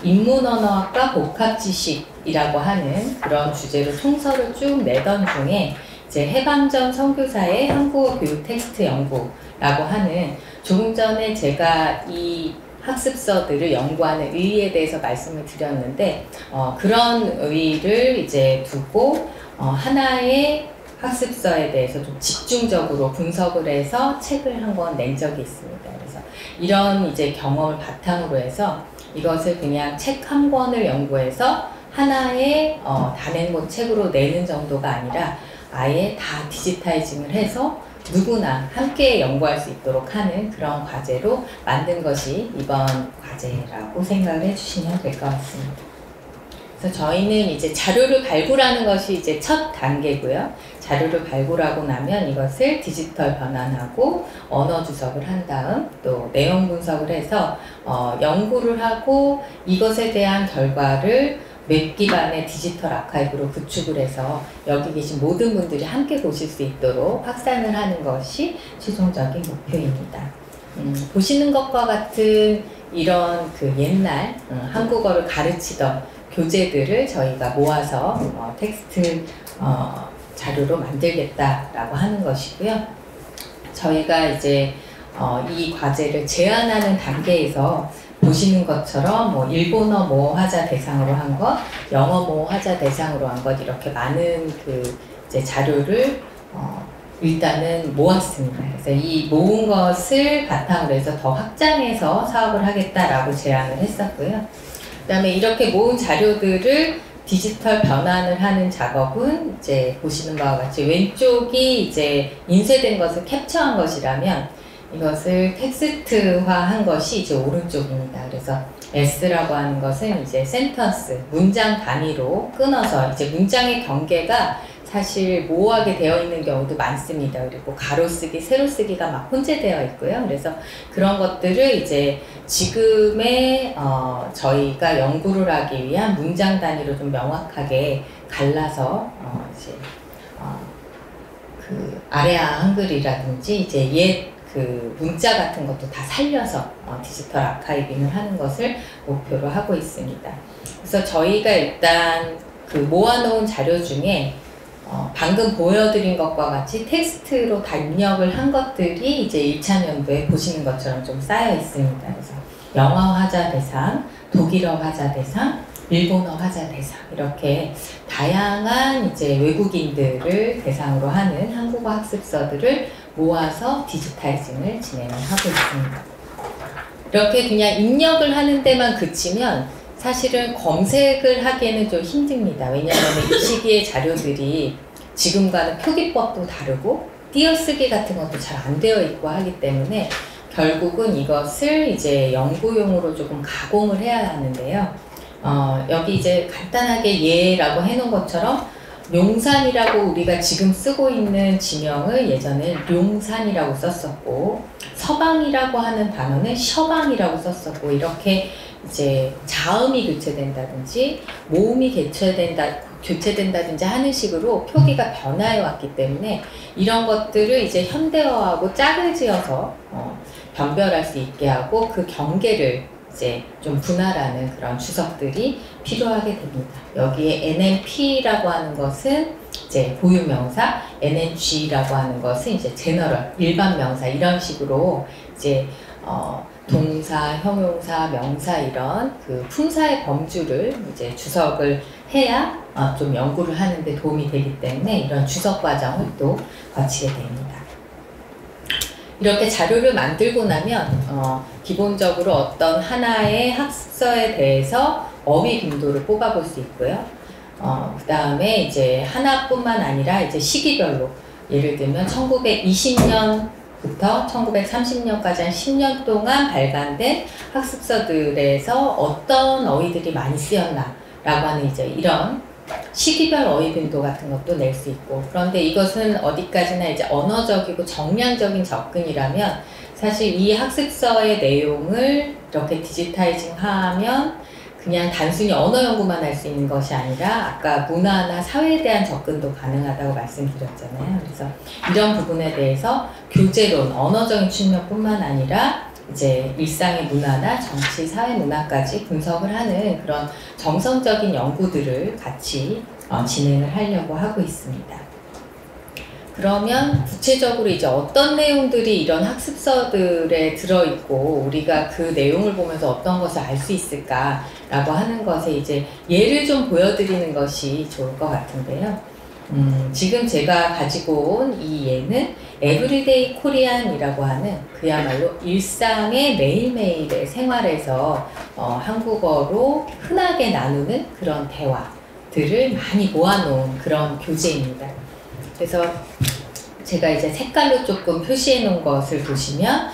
인문언어학과 복합지식이라고 하는 그런 주제로 총서를 쭉 내던 중에 이제 해방전 선교사의 한국어 교육 텍스트 연구라고 하는 조금 전에 제가 이 학습서들을 연구하는 의의에 대해서 말씀을 드렸는데 그런 의의를 이제 두고 하나의 학습서에 대해서 좀 집중적으로 분석을 해서 책을 한 권 낸 적이 있습니다. 그래서 이런 이제 경험을 바탕으로 해서 이것을 그냥 책 한 권을 연구해서 하나의 단행본 책으로 내는 정도가 아니라 아예 다 디지타이징을 해서 누구나 함께 연구할 수 있도록 하는 그런 과제로 만든 것이 이번 과제라고 생각을 해주시면 될 것 같습니다. 그래서 저희는 이제 자료를 발굴하는 것이 이제 첫 단계고요. 자료를 발굴하고 나면 이것을 디지털 변환하고 언어 주석을 한 다음 또 내용 분석을 해서 연구를 하고 이것에 대한 결과를 웹 기반의 디지털 아카이브로 구축을 해서 여기 계신 모든 분들이 함께 보실 수 있도록 확산을 하는 것이 최종적인 목표입니다. 보시는 것과 같은 이런 그 옛날 한국어를 가르치던 교재들을 저희가 모아서 텍스트 자료로 만들겠다라고 하는 것이고요. 저희가 이제 이 과제를 제안하는 단계에서 보시는 것처럼 뭐 일본어 모호화자 대상으로 한 것, 영어 모호화자 대상으로 한 것 이렇게 많은 그 이제 자료를 일단은 모았습니다. 그래서 이 모은 것을 바탕으로 해서 더 확장해서 사업을 하겠다라고 제안을 했었고요. 그다음에 이렇게 모은 자료들을 디지털 변환을 하는 작업은 이제 보시는 바와 같이 왼쪽이 이제 인쇄된 것을 캡처한 것이라면 이것을 텍스트화한 것이 이제 오른쪽입니다. 그래서 S라고 하는 것은 이제 센턴스, 문장 단위로 끊어서 이제 문장의 경계가 사실 모호하게 되어 있는 경우도 많습니다. 그리고 가로쓰기, 세로쓰기가 막 혼재되어 있고요. 그래서 그런 것들을 이제 지금의 저희가 연구를 하기 위한 문장 단위로 좀 명확하게 갈라서 이제 그 아래아 한글이라든지 이제 옛 그 문자 같은 것도 다 살려서 디지털 아카이빙을 하는 것을 목표로 하고 있습니다. 그래서 저희가 일단 그 모아놓은 자료 중에 방금 보여드린 것과 같이 텍스트로 다 입력을 한 것들이 이제 1차 연도에 보시는 것처럼 좀 쌓여 있습니다. 그래서 영어 화자 대상, 독일어 화자 대상, 일본어 화자 대상 이렇게 다양한 이제 외국인들을 대상으로 하는 한국어 학습서들을 모아서 디지타이징을 진행을 하고 있습니다. 이렇게 그냥 입력을 하는 데만 그치면 사실은 검색을 하기에는 좀 힘듭니다. 왜냐하면 이 시기의 자료들이 지금과는 표기법도 다르고 띄어쓰기 같은 것도 잘 안 되어 있고 하기 때문에 결국은 이것을 이제 연구용으로 조금 가공을 해야 하는데요. 여기 이제 간단하게 예라고 해놓은 것처럼 용산이라고 우리가 지금 쓰고 있는 지명을 예전에 용산이라고 썼었고 서방이라고 하는 단어는 셔방이라고 썼었고 이렇게 이제 자음이 교체된다든지 모음이 교체된다든지 하는 식으로 표기가 변화해 왔기 때문에 이런 것들을 이제 현대어하고 짝을 지어서 변별할 수 있게 하고 그 경계를 이제 좀 분할하는 그런 주석들이 필요하게 됩니다. 여기에 NNP라고 하는 것은 이제 고유명사, NNG라고 하는 것은 이제 제너럴, 일반 명사 이런 식으로 이제 동사, 형용사, 명사 이런 그 품사의 범주를 이제 주석을 해야 좀 연구를 하는데 도움이 되기 때문에 이런 주석 과정을 또 거치게 됩니다. 이렇게 자료를 만들고 나면 기본적으로 어떤 하나의 학습서에 대해서 어휘 빈도를 뽑아볼 수 있고요. 그 다음에 이제 하나뿐만 아니라 이제 시기별로 예를 들면 1920년부터 1930년까지 한 10년 동안 발간된 학습서들에서 어떤 어휘들이 많이 쓰였나 라고 하는 이제 이런 시기별 어휘 빈도 같은 것도 낼 수 있고 그런데 이것은 어디까지나 이제 언어적이고 정량적인 접근이라면 사실 이 학습서의 내용을 이렇게 디지타이징 하면 그냥 단순히 언어 연구만 할 수 있는 것이 아니라 아까 문화나 사회에 대한 접근도 가능하다고 말씀드렸잖아요. 그래서 이런 부분에 대해서 교재론, 언어적인 측면뿐만 아니라 이제 일상의 문화나 정치, 사회 문화까지 분석을 하는 그런 정성적인 연구들을 같이 진행을 하려고 하고 있습니다. 그러면 구체적으로 이제 어떤 내용들이 이런 학습서들에 들어있고 우리가 그 내용을 보면서 어떤 것을 알 수 있을까라고 하는 것에 이제 예를 좀 보여드리는 것이 좋을 것 같은데요. 지금 제가 가지고 온 이 예는 에브리데이 코리안이라고 하는 그야말로 일상의 매일매일의 생활에서 한국어로 흔하게 나누는 그런 대화들을 많이 모아놓은 그런 교재입니다. 그래서 제가 이제 색깔로 조금 표시해 놓은 것을 보시면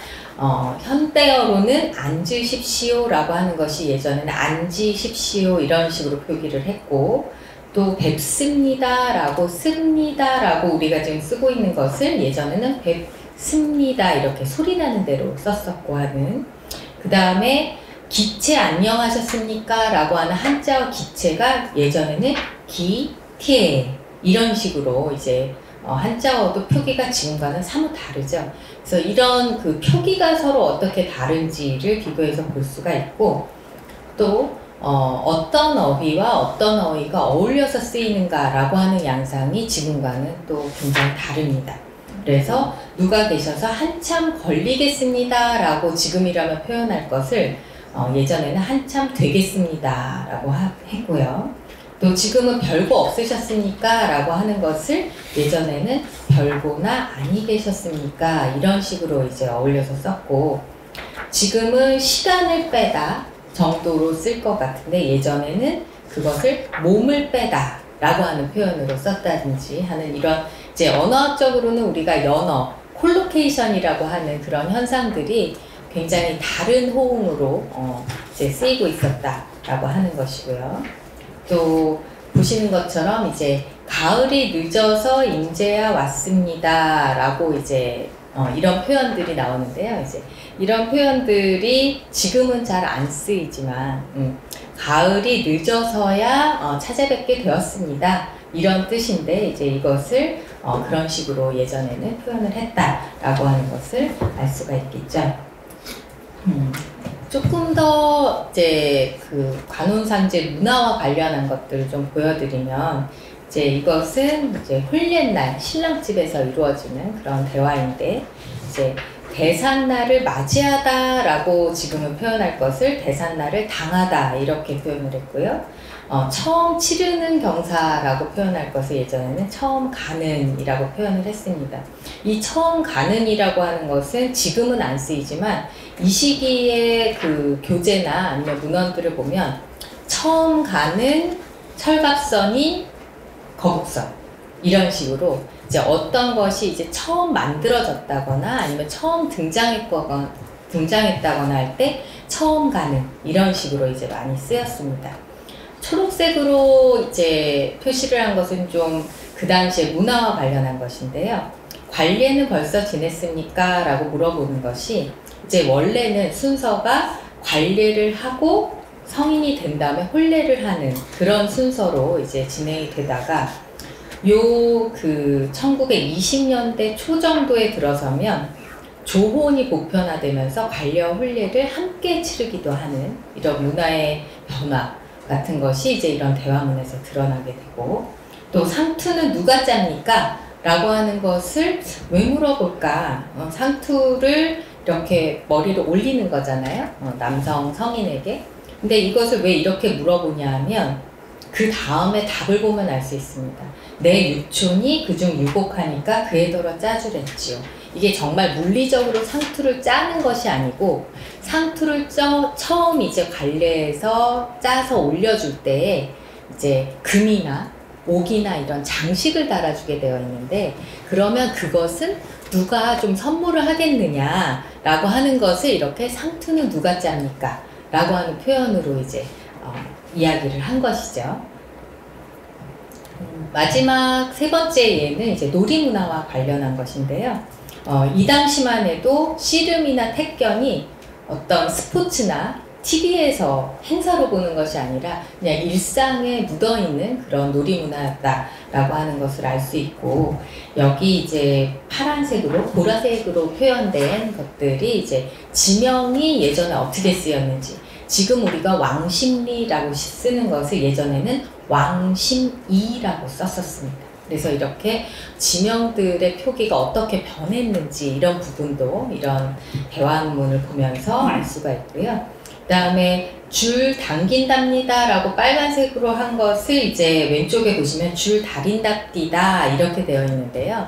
현대어로는 앉으십시오라고 하는 것이 예전에는 앉으십시오 이런 식으로 표기를 했고 또 뵙습니다 라고 씁니다 라고 우리가 지금 쓰고 있는 것을 예전에는 뵙습니다 이렇게 소리나는 대로 썼었고 하는 그 다음에 기체 안녕하셨습니까 라고 하는 한자어 기체가 예전에는 기, 티에 이런 식으로 이제 한자어도 표기가 지금과는 사뭇 다르죠. 그래서 이런 그 표기가 서로 어떻게 다른지를 비교해서 볼 수가 있고 또 어떤 어휘와 어떤 어휘가 어울려서 쓰이는가라고 하는 양상이 지금과는 또 굉장히 다릅니다. 그래서 누가 계셔서 한참 걸리겠습니다 라고 지금이라면 표현할 것을 예전에는 한참 되겠습니다 라고 했고요. 또 지금은 별거 없으셨습니까? 라고 하는 것을 예전에는 별거나 아니 계셨습니까? 이런 식으로 이제 어울려서 썼고 지금은 시간을 빼다 정도로 쓸 것 같은데 예전에는 그것을 몸을 빼다 라고 하는 표현으로 썼다든지 하는 이런 이제 언어학적으로는 우리가 연어, 콜로케이션이라고 하는 그런 현상들이 굉장히 다른 호응으로 이제 쓰이고 있었다라고 하는 것이고요. 또 보시는 것처럼 이제 가을이 늦어서 인제야 왔습니다라고 이제 이런 표현들이 나오는데요. 이제 이런 표현들이 지금은 잘 안 쓰이지만 가을이 늦어서야 찾아뵙게 되었습니다. 이런 뜻인데 이제 이것을 그런 식으로 예전에는 표현을 했다라고 하는 것을 알 수가 있겠죠. 조금 더 이제 그 관혼상제 문화와 관련한 것들을 좀 보여드리면 이제 이것은 이제 홀례날 신랑집에서 이루어지는 그런 대화인데 이제 대산날을 맞이하다라고 지금은 표현할 것을 대산날을 당하다 이렇게 표현을 했고요. 처음 치르는 경사라고 표현할 것을 예전에는 처음 가는이라고 표현을 했습니다. 이 처음 가는이라고 하는 것은 지금은 안 쓰이지만 이 시기의 그 교재나 아니면 문헌들을 보면 처음 가는 철갑선이 거북선 이런 식으로 이제 어떤 것이 이제 처음 만들어졌다거나 아니면 처음 등장했다거나 할 때 처음 가는 이런 식으로 이제 많이 쓰였습니다. 초록색으로 이제 표시를 한 것은 좀 그 당시에 문화와 관련한 것인데요. 관례는 벌써 지냈습니까? 라고 물어보는 것이 이제 원래는 순서가 관례를 하고 성인이 된 다음에 혼례를 하는 그런 순서로 이제 진행이 되다가 그 1920년대 초 정도에 들어서면 조혼이 보편화되면서 관례와 혼례를 함께 치르기도 하는 이런 문화의 변화 같은 것이 이제 이런 대화문에서 드러나게 되고 또 상투는 누가 짭니까? 라고 하는 것을 왜 물어볼까? 상투를 이렇게 머리를 올리는 거잖아요. 남성 성인에게. 근데 이것을 왜 이렇게 물어보냐 하면 그 다음에 답을 보면 알 수 있습니다. 내 육촌이 그중 유복하니까 그에 더러 짜주랬지요. 이게 정말 물리적으로 상투를 짜는 것이 아니고 상투를 처음 이제 관례에서 짜서 올려줄 때에 이제 금이나 옥이나 이런 장식을 달아주게 되어 있는데 그러면 그것은 누가 좀 선물을 하겠느냐 라고 하는 것을 이렇게 상투는 누가 짭니까? 라고 하는 표현으로 이제 이야기를 한 것이죠. 마지막 세 번째 예는 이제 놀이문화와 관련한 것인데요. 이 당시만 해도 씨름이나 태견이 어떤 스포츠나 TV에서 행사로 보는 것이 아니라 그냥 일상에 묻어있는 그런 놀이문화였다라고 하는 것을 알 수 있고 여기 이제 파란색으로 보라색으로 표현된 것들이 이제 지명이 예전에 어떻게 쓰였는지 지금 우리가 왕심리라고 쓰는 것을 예전에는 왕심이라고 썼었습니다. 그래서 이렇게 지명들의 표기가 어떻게 변했는지 이런 부분도 이런 대화문을 보면서 알 수가 있고요. 그 다음에 줄 당긴답니다 라고 빨간색으로 한 것을 이제 왼쪽에 보시면 줄 다린답디다 이렇게 되어 있는데요.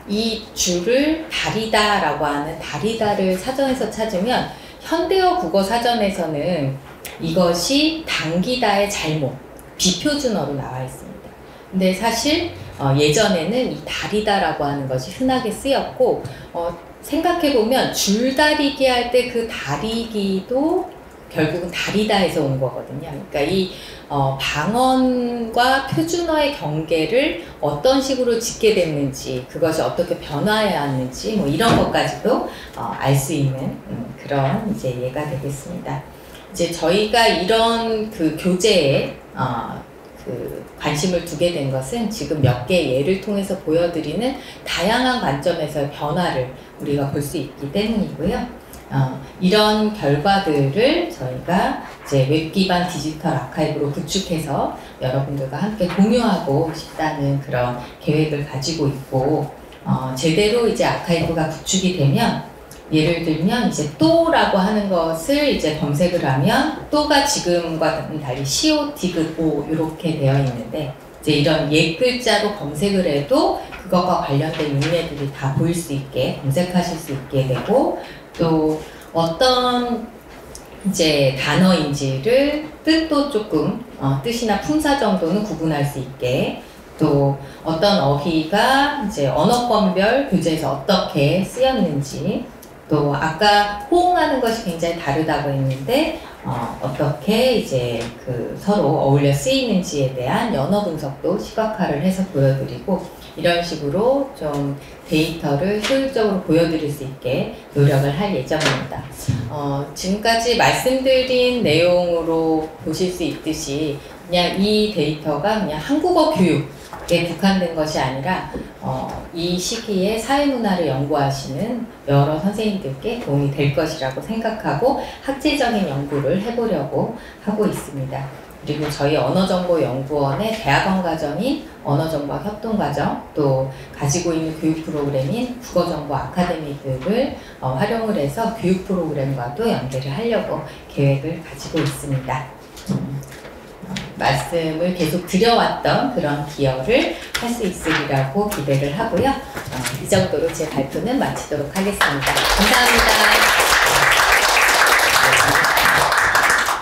이 줄을 다리다 라고 하는 다리다를 사전에서 찾으면 현대어 국어 사전에서는 이것이 당기다의 잘못, 비표준어로 나와 있습니다. 근데 사실 예전에는 이 다리다라고 하는 것이 흔하게 쓰였고 생각해보면 줄다리기 할 때 그 다리기도 결국은 다리다에서 온 거거든요. 그러니까 이 방언과 표준어의 경계를 어떤 식으로 짓게 됐는지 그것이 어떻게 변화해 왔는지 뭐 이런 것까지도 알 수 있는 그런 이제 예가 되겠습니다. 이제 저희가 이런 그 교재에 그 관심을 두게 된 것은 지금 몇 개의 예를 통해서 보여드리는 다양한 관점에서의 변화를 우리가 볼 수 있기 때문이고요. 이런 결과들을 저희가 이제 웹 기반 디지털 아카이브로 구축해서 여러분들과 함께 공유하고 싶다는 그런 계획을 가지고 있고, 제대로 이제 아카이브가 구축이 되면 예를 들면 이제 또라고 하는 것을 이제 검색을 하면 또가 지금과 달리 CO, 디귿, O 이렇게 되어 있는데 이제 이런 옛 글자로 검색을 해도 그것과 관련된 윤례들이 다 보일 수 있게 검색하실 수 있게 되고 또 어떤 이제 단어인지를 뜻도 조금 뜻이나 품사 정도는 구분할 수 있게 또 어떤 어휘가 이제 언어권별 교재에서 어떻게 쓰였는지 또 아까 호응하는 것이 굉장히 다르다고 했는데 어떻게 이제 그 서로 어울려 쓰이는지에 대한 연어 분석도 시각화를 해서 보여드리고 이런 식으로 좀 데이터를 효율적으로 보여드릴 수 있게 노력을 할 예정입니다. 지금까지 말씀드린 내용으로 보실 수 있듯이 그냥 이 데이터가 그냥 한국어 교육에 국한된 것이 아니라 이 시기에 사회문화를 연구하시는 여러 선생님들께 도움이 될 것이라고 생각하고 학제적인 연구를 해보려고 하고 있습니다. 그리고 저희 언어정보연구원의 대학원 과정인 언어정보학 협동과정 또 가지고 있는 교육 프로그램인 국어정보 아카데미들을 활용을 해서 교육 프로그램과도 연계를 하려고 계획을 가지고 있습니다. 말씀을 계속 드려왔던 그런 기여를 할 수 있으리라고 기대를 하고요. 이 정도로 제 발표는 마치도록 하겠습니다. 감사합니다.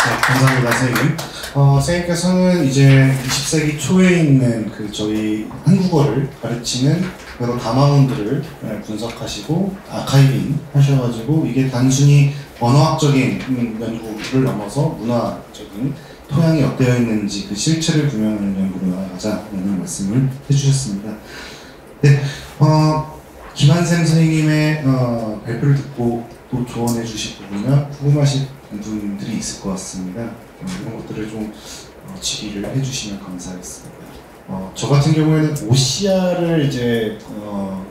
네, 감사합니다, 선생님. 선생님께서는 이제 20세기 초에 있는 그 저희 한국어를 가르치는 여러 담화문들을 분석하시고 아카이빙 하셔가지고 이게 단순히 언어학적인 연구를 넘어서 문화적인 토양이 어떠어 있는지 그 실체를 규명하는 연구로 나아가자라는 말씀을 해주셨습니다. 네, 김한샘 선생님의 발표를 듣고 또 조언해 주실 부분이나 궁금하신 분들이 있을 것 같습니다. 이런 것들을 좀 질의를 해주시면 감사하겠습니다. 저 같은 경우에는 OCR을 이제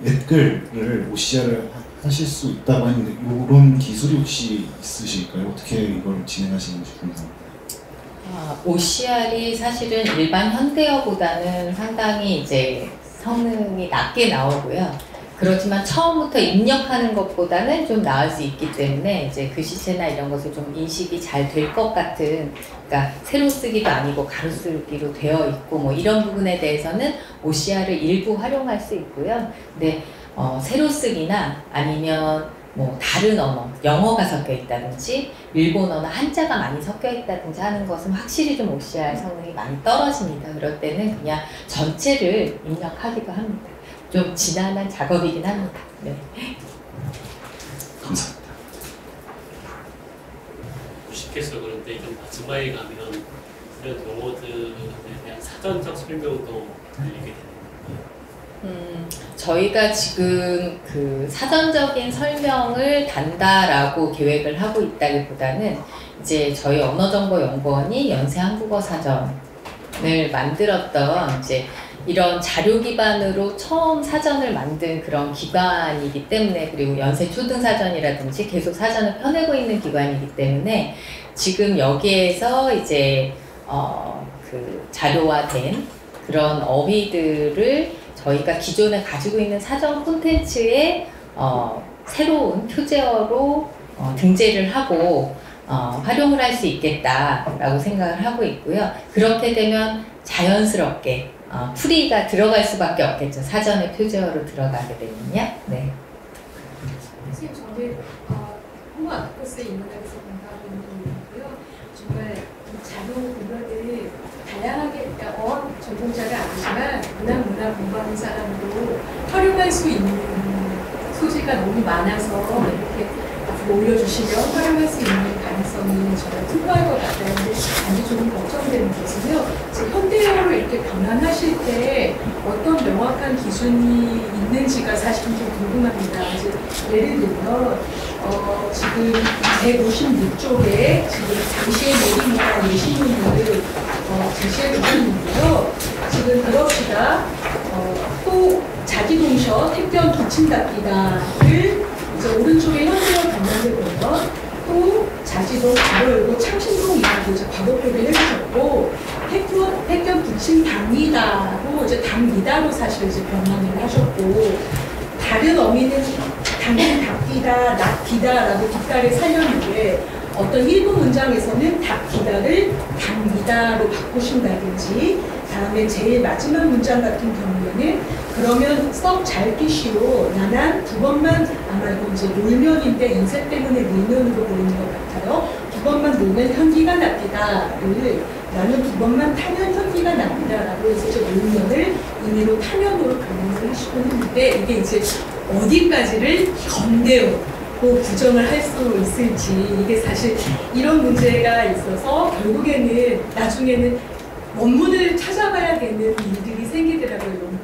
댓글을 OCR을 하실 수 있다고 했는데 이런 기술이 혹시 있으실까요? 어떻게 이걸 진행하시는지 궁금합니다. OCR이 사실은 일반 현대어보다는 상당히 이제 성능이 낮게 나오고요. 그렇지만 처음부터 입력하는 것보다는 좀 나을 수 있기 때문에 이제 글씨체나 이런 것을 좀 인식이 잘 될 것 같은, 그러니까 세로 쓰기도 아니고 가로 쓰기로 되어 있고 뭐 이런 부분에 대해서는 OCR을 일부 활용할 수 있고요. 근데 세로 쓰기나 아니면 뭐 다른 언어, 영어가 섞여 있다든지 일본어나 한자가 많이 섞여 있다든지 하는 것은 확실히 좀 OCR 성능이 많이 떨어집니다. 그럴 때는 그냥 전체를 입력하기도 합니다. 좀 지난한 작업이긴 합니다. 네. 감사합니다. 무식해서 그런데 이런 마지막에 가면 이런 용어들에 대한 사전적 설명도 들리게 되는 저희가 지금 그 사전적인 설명을 단다라고 계획을 하고 있다기보다는 이제 저희 언어정보연구원이 연세 한국어 사전을 만들었던 이제 이런 자료 기반으로 처음 사전을 만든 그런 기관이기 때문에, 그리고 연세 초등사전이라든지 계속 사전을 펴내고 있는 기관이기 때문에 지금 여기에서 이제 그 자료화된 그런 어휘들을 저희가 기존에 가지고 있는 사전 콘텐츠에 새로운 표제어로 등재를 하고 활용을 할 수 있겠다라고 생각을 하고 있고요. 그렇게 되면 자연스럽게 풀이가 들어갈 수밖에 없겠죠. 사전에 표제어로 들어가게 되면요. 네. 선생님, 저는 홍보 아트코스에 입문하면서 공부하고 있는 분이고요. 정말 자료 공부를 다양하게, 그러니까 어학 전공자가 아니지만 문화 공부하는 사람으로 활용할 수 있는 소지가 너무 많아서 이렇게 앞으로 올려주시면 활용할 수 있는 가능성이 정말 풍부할 것 같아요. 근데 단지 조금 걱정되는 것은요, 현대어로 이렇게 변환하실 때 어떤 명확한 기준이 있는지가 사실 좀 궁금합니다. 이제 예를 들면 지금 156쪽에 지금 당시의 내리문화 예시문을 제시해 주셨는데요. 지금 그럽시다. 또 자기 동셔 택견 붙임답기다를 이제 오른쪽에 현대어 변환을 보면 또 자지동 바로 열고 창신동 이라고 이제 과거 표기를 해주셨고 택견 붙임답니다로 이제 답니다로 사실 이제 변환을 하셨고, 다른 어미는 당신 답기다, 납기다라고 뒷달을 살렸는데 어떤 일부 문장에서는 답기다를 답니다로 바꾸신다든지, 다음에 제일 마지막 문장 같은 경우에는 그러면 썩 잘 끼시오. 나는 두 번만, 아마도 이제 놀면인데 인쇄 때문에 놀면으로 보이는 것 같아요. 두 번만 놀면 현기가 납니다를 나는 두 번만 타면 현기가 납니다라고 해서 이제 놀면을 임의로 타면으로 변형을 하시고 있는데, 이게 이제 어디까지를 현대어, 그 규정을 할 수 있을지 이게 사실 이런 문제가 있어서 결국에는 나중에는 원문을 찾아봐야 되는 일들이 생기더라고요. 연구하는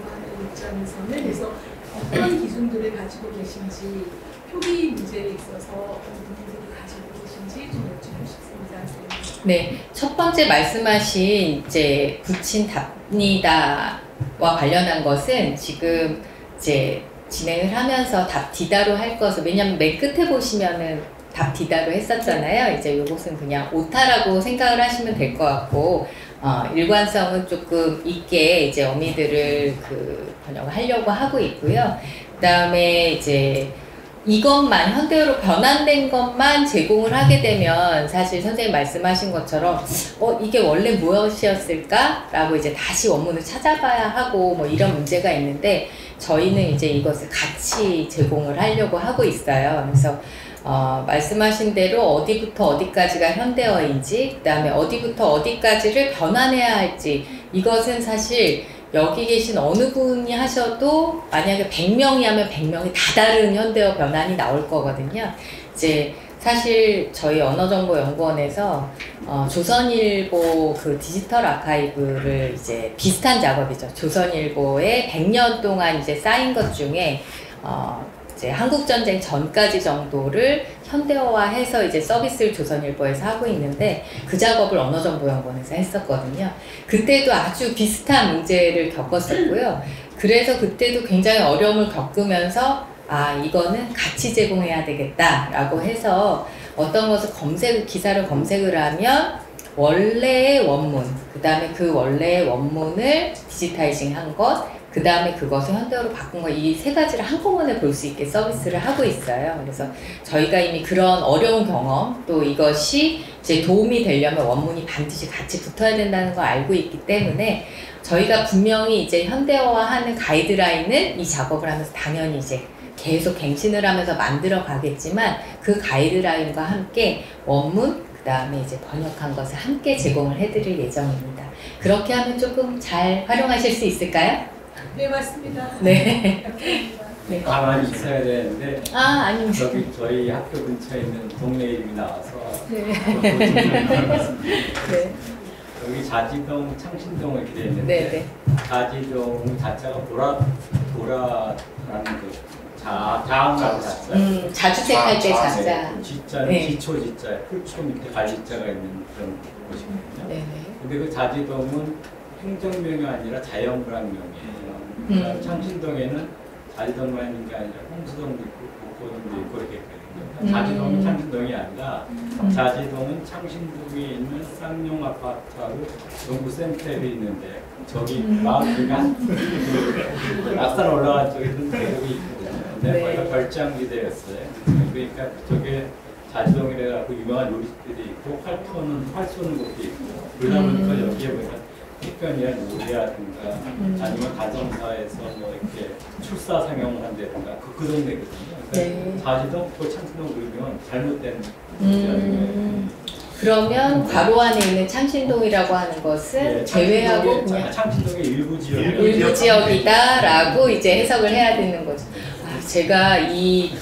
입장에서는. 그래서 어떤 기준들을 가지고 계신지 표기 문제에 있어서 어떤 부분들을 가지고 계신지 좀 여쭙고 싶습니다. 네, 첫 번째 말씀하신 이제 붙인 답니다와 관련한 것은 지금 이제 진행을 하면서 답 디다로 할 것을, 왜냐면 맨 끝에 보시면은 답 디다로 했었잖아요. 이제 요것은 그냥 오타라고 생각을 하시면 될 것 같고, 일관성은 조금 있게 이제 어미들을 번역을 하려고 하고 있고요. 그 다음에 이제 이것만, 현대어로 변환된 것만 제공을 하게 되면 사실 선생님 말씀하신 것처럼 이게 원래 무엇이었을까? 라고 이제 다시 원문을 찾아봐야 하고 뭐 이런 문제가 있는데, 저희는 이제 이것을 같이 제공을 하려고 하고 있어요. 그래서 말씀하신 대로 어디부터 어디까지가 현대어인지, 그 다음에 어디부터 어디까지를 변환해야 할지, 이것은 사실 여기 계신 어느 분이 하셔도 만약에 100명이 하면 100명이 다 다른 현대어 변환이 나올 거거든요. 이제 사실 저희 언어정보연구원에서 조선일보 그 디지털 아카이브를 이제 비슷한 작업이죠. 조선일보에 100년 동안 이제 쌓인 것 중에 이제 한국전쟁 전까지 정도를 현대어화해서 이제 서비스를 조선일보에서 하고 있는데, 그 작업을 언어정보연구원에서 했었거든요. 그때도 아주 비슷한 문제를 겪었었고요. 그래서 그때도 굉장히 어려움을 겪으면서 이거는 같이 제공해야 되겠다라고 해서 어떤 것을 기사를 검색을 하면 원래의 원문, 그 다음에 그 원래의 원문을 디지타이징 한 것, 그 다음에 그것을 현대어로 바꾼 거, 이 세 가지를 한꺼번에 볼 수 있게 서비스를 하고 있어요. 그래서 저희가 이미 그런 어려운 경험, 또 이것이 이제 도움이 되려면 원문이 반드시 같이 붙어야 된다는 걸 알고 있기 때문에 저희가 분명히 이제 현대어화하는 가이드라인은 이 작업을 하면서 당연히 이제 계속 갱신을 하면서 만들어 가겠지만, 그 가이드라인과 함께 원문, 그 다음에 이제 번역한 것을 함께 제공을 해드릴 예정입니다. 그렇게 하면 조금 잘 활용하실 수 있을까요? 네, 맞습니다. 네. 감사합니다. 네. 가만히 있어야 되는데 아닙니다. 저희 학교 근처에 있는 동네 이름이 나와서 네. 네. 여기 자지동, 창신동 이렇게 돼 있는데 네. 자지동 자자가 보라라는 그 자음라고 자자. 자주색할 때 자자. 지자는 네. 기초 지자, 풀초 밑에 갈지자가 있는 그런 곳이거든요. 네네. 근데 그 자지동은 행정명이 아니라 자연불안명이에요. 그러니까 창신동에는 자지동만 있는 게 아니라 홍수동도 있고 북포동도 있고 이렇게 있거든요. 자지동은 창신동이 아니라 자지동은 창신동에 있는 쌍용 아파트하고 연구센터에 있는데 저기 마을이가 낙산 올라간 쪽에는 대륙이 있거든요. 근데 네. 거기가 별장지대였어요. 그러니까 저게 자지동이래 갖고 유명한 요리집들이 있고 활 쏘는 곳도 있고, 그러다 보니까 여기에 보니까 특별한 놀이라든가 아니면 가정사에서 뭐 이렇게 출사 상영을 한다든가 그 동네거든요. 그러니까 네. 자지동 또 창신동 그러면 잘못된 그러면 괄호 안에 있는 창신동이라고 하는 것은 제외하고 그냥 창신동의 일부 지역 일부 지역이다라고 이제 해석을 해야 되는 거죠. 제가 이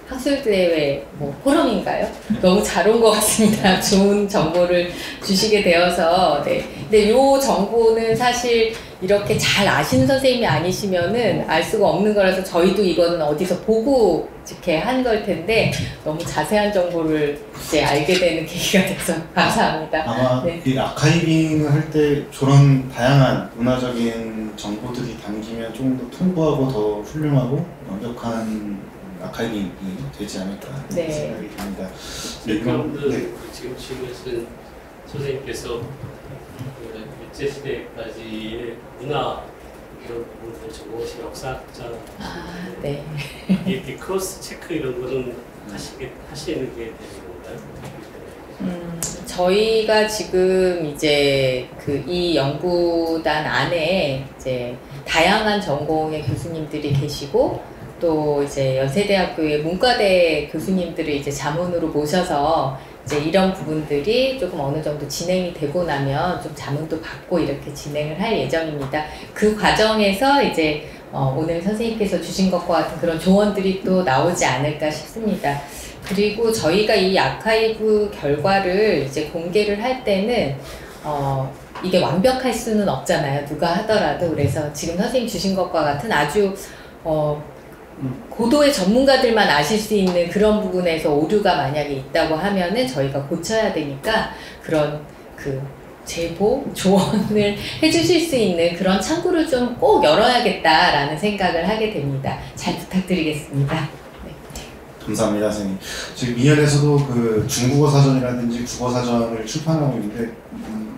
학술대회 포럼인가요? 너무 잘 온 것 같습니다. 좋은 정보를 주시게 되어서. 네. 근데 요 정보는 사실 이렇게 잘 아시는 선생님이 아니시면은 알 수가 없는 거라서 저희도 이거는 어디서 보고 이렇게 한 걸 텐데 너무 자세한 정보를 이제 알게 되는 계기가 돼서 감사합니다. 아마 네. 이 아카이빙을 할 때 저런 다양한 문화적인 정보들이 담기면 좀 더 풍부하고 더 훌륭하고 완벽한 아카이빙이 되지 않을까 네. 생각이 듭니다. 그런데 지금 질문하신 선생님께서 일제시대까지의 문화 이런 부분을 전공하신 역사학자, 네. 이렇게 크로스 체크 이런 거는 하시는 게 되는 건가요? 저희가 지금 이제 이 연구단 안에 이제 다양한 전공의 교수님들이 계시고, 또 이제 연세대학교의 문과대 교수님들을 이제 자문으로 모셔서 이제 이런 부분들이 조금 어느 정도 진행이 되고 나면 좀 자문도 받고 이렇게 진행을 할 예정입니다. 그 과정에서 이제 오늘 선생님께서 주신 것과 같은 그런 조언들이 또 나오지 않을까 싶습니다. 그리고 저희가 이 아카이브 결과를 이제 공개를 할 때는 이게 완벽할 수는 없잖아요. 누가 하더라도. 그래서 지금 선생님 주신 것과 같은 아주 고도의 전문가들만 아실 수 있는 그런 부분에서 오류가 만약에 있다고 하면은 저희가 고쳐야 되니까 그런 그 제보, 조언을 해주실 수 있는 그런 창구를 좀 꼭 열어야겠다라는 생각을 하게 됩니다. 잘 부탁드리겠습니다. 감사합니다, 선생님. 지금 미연에서도 그 중국어 사전이라든지 국어 사전을 출판하고 있는데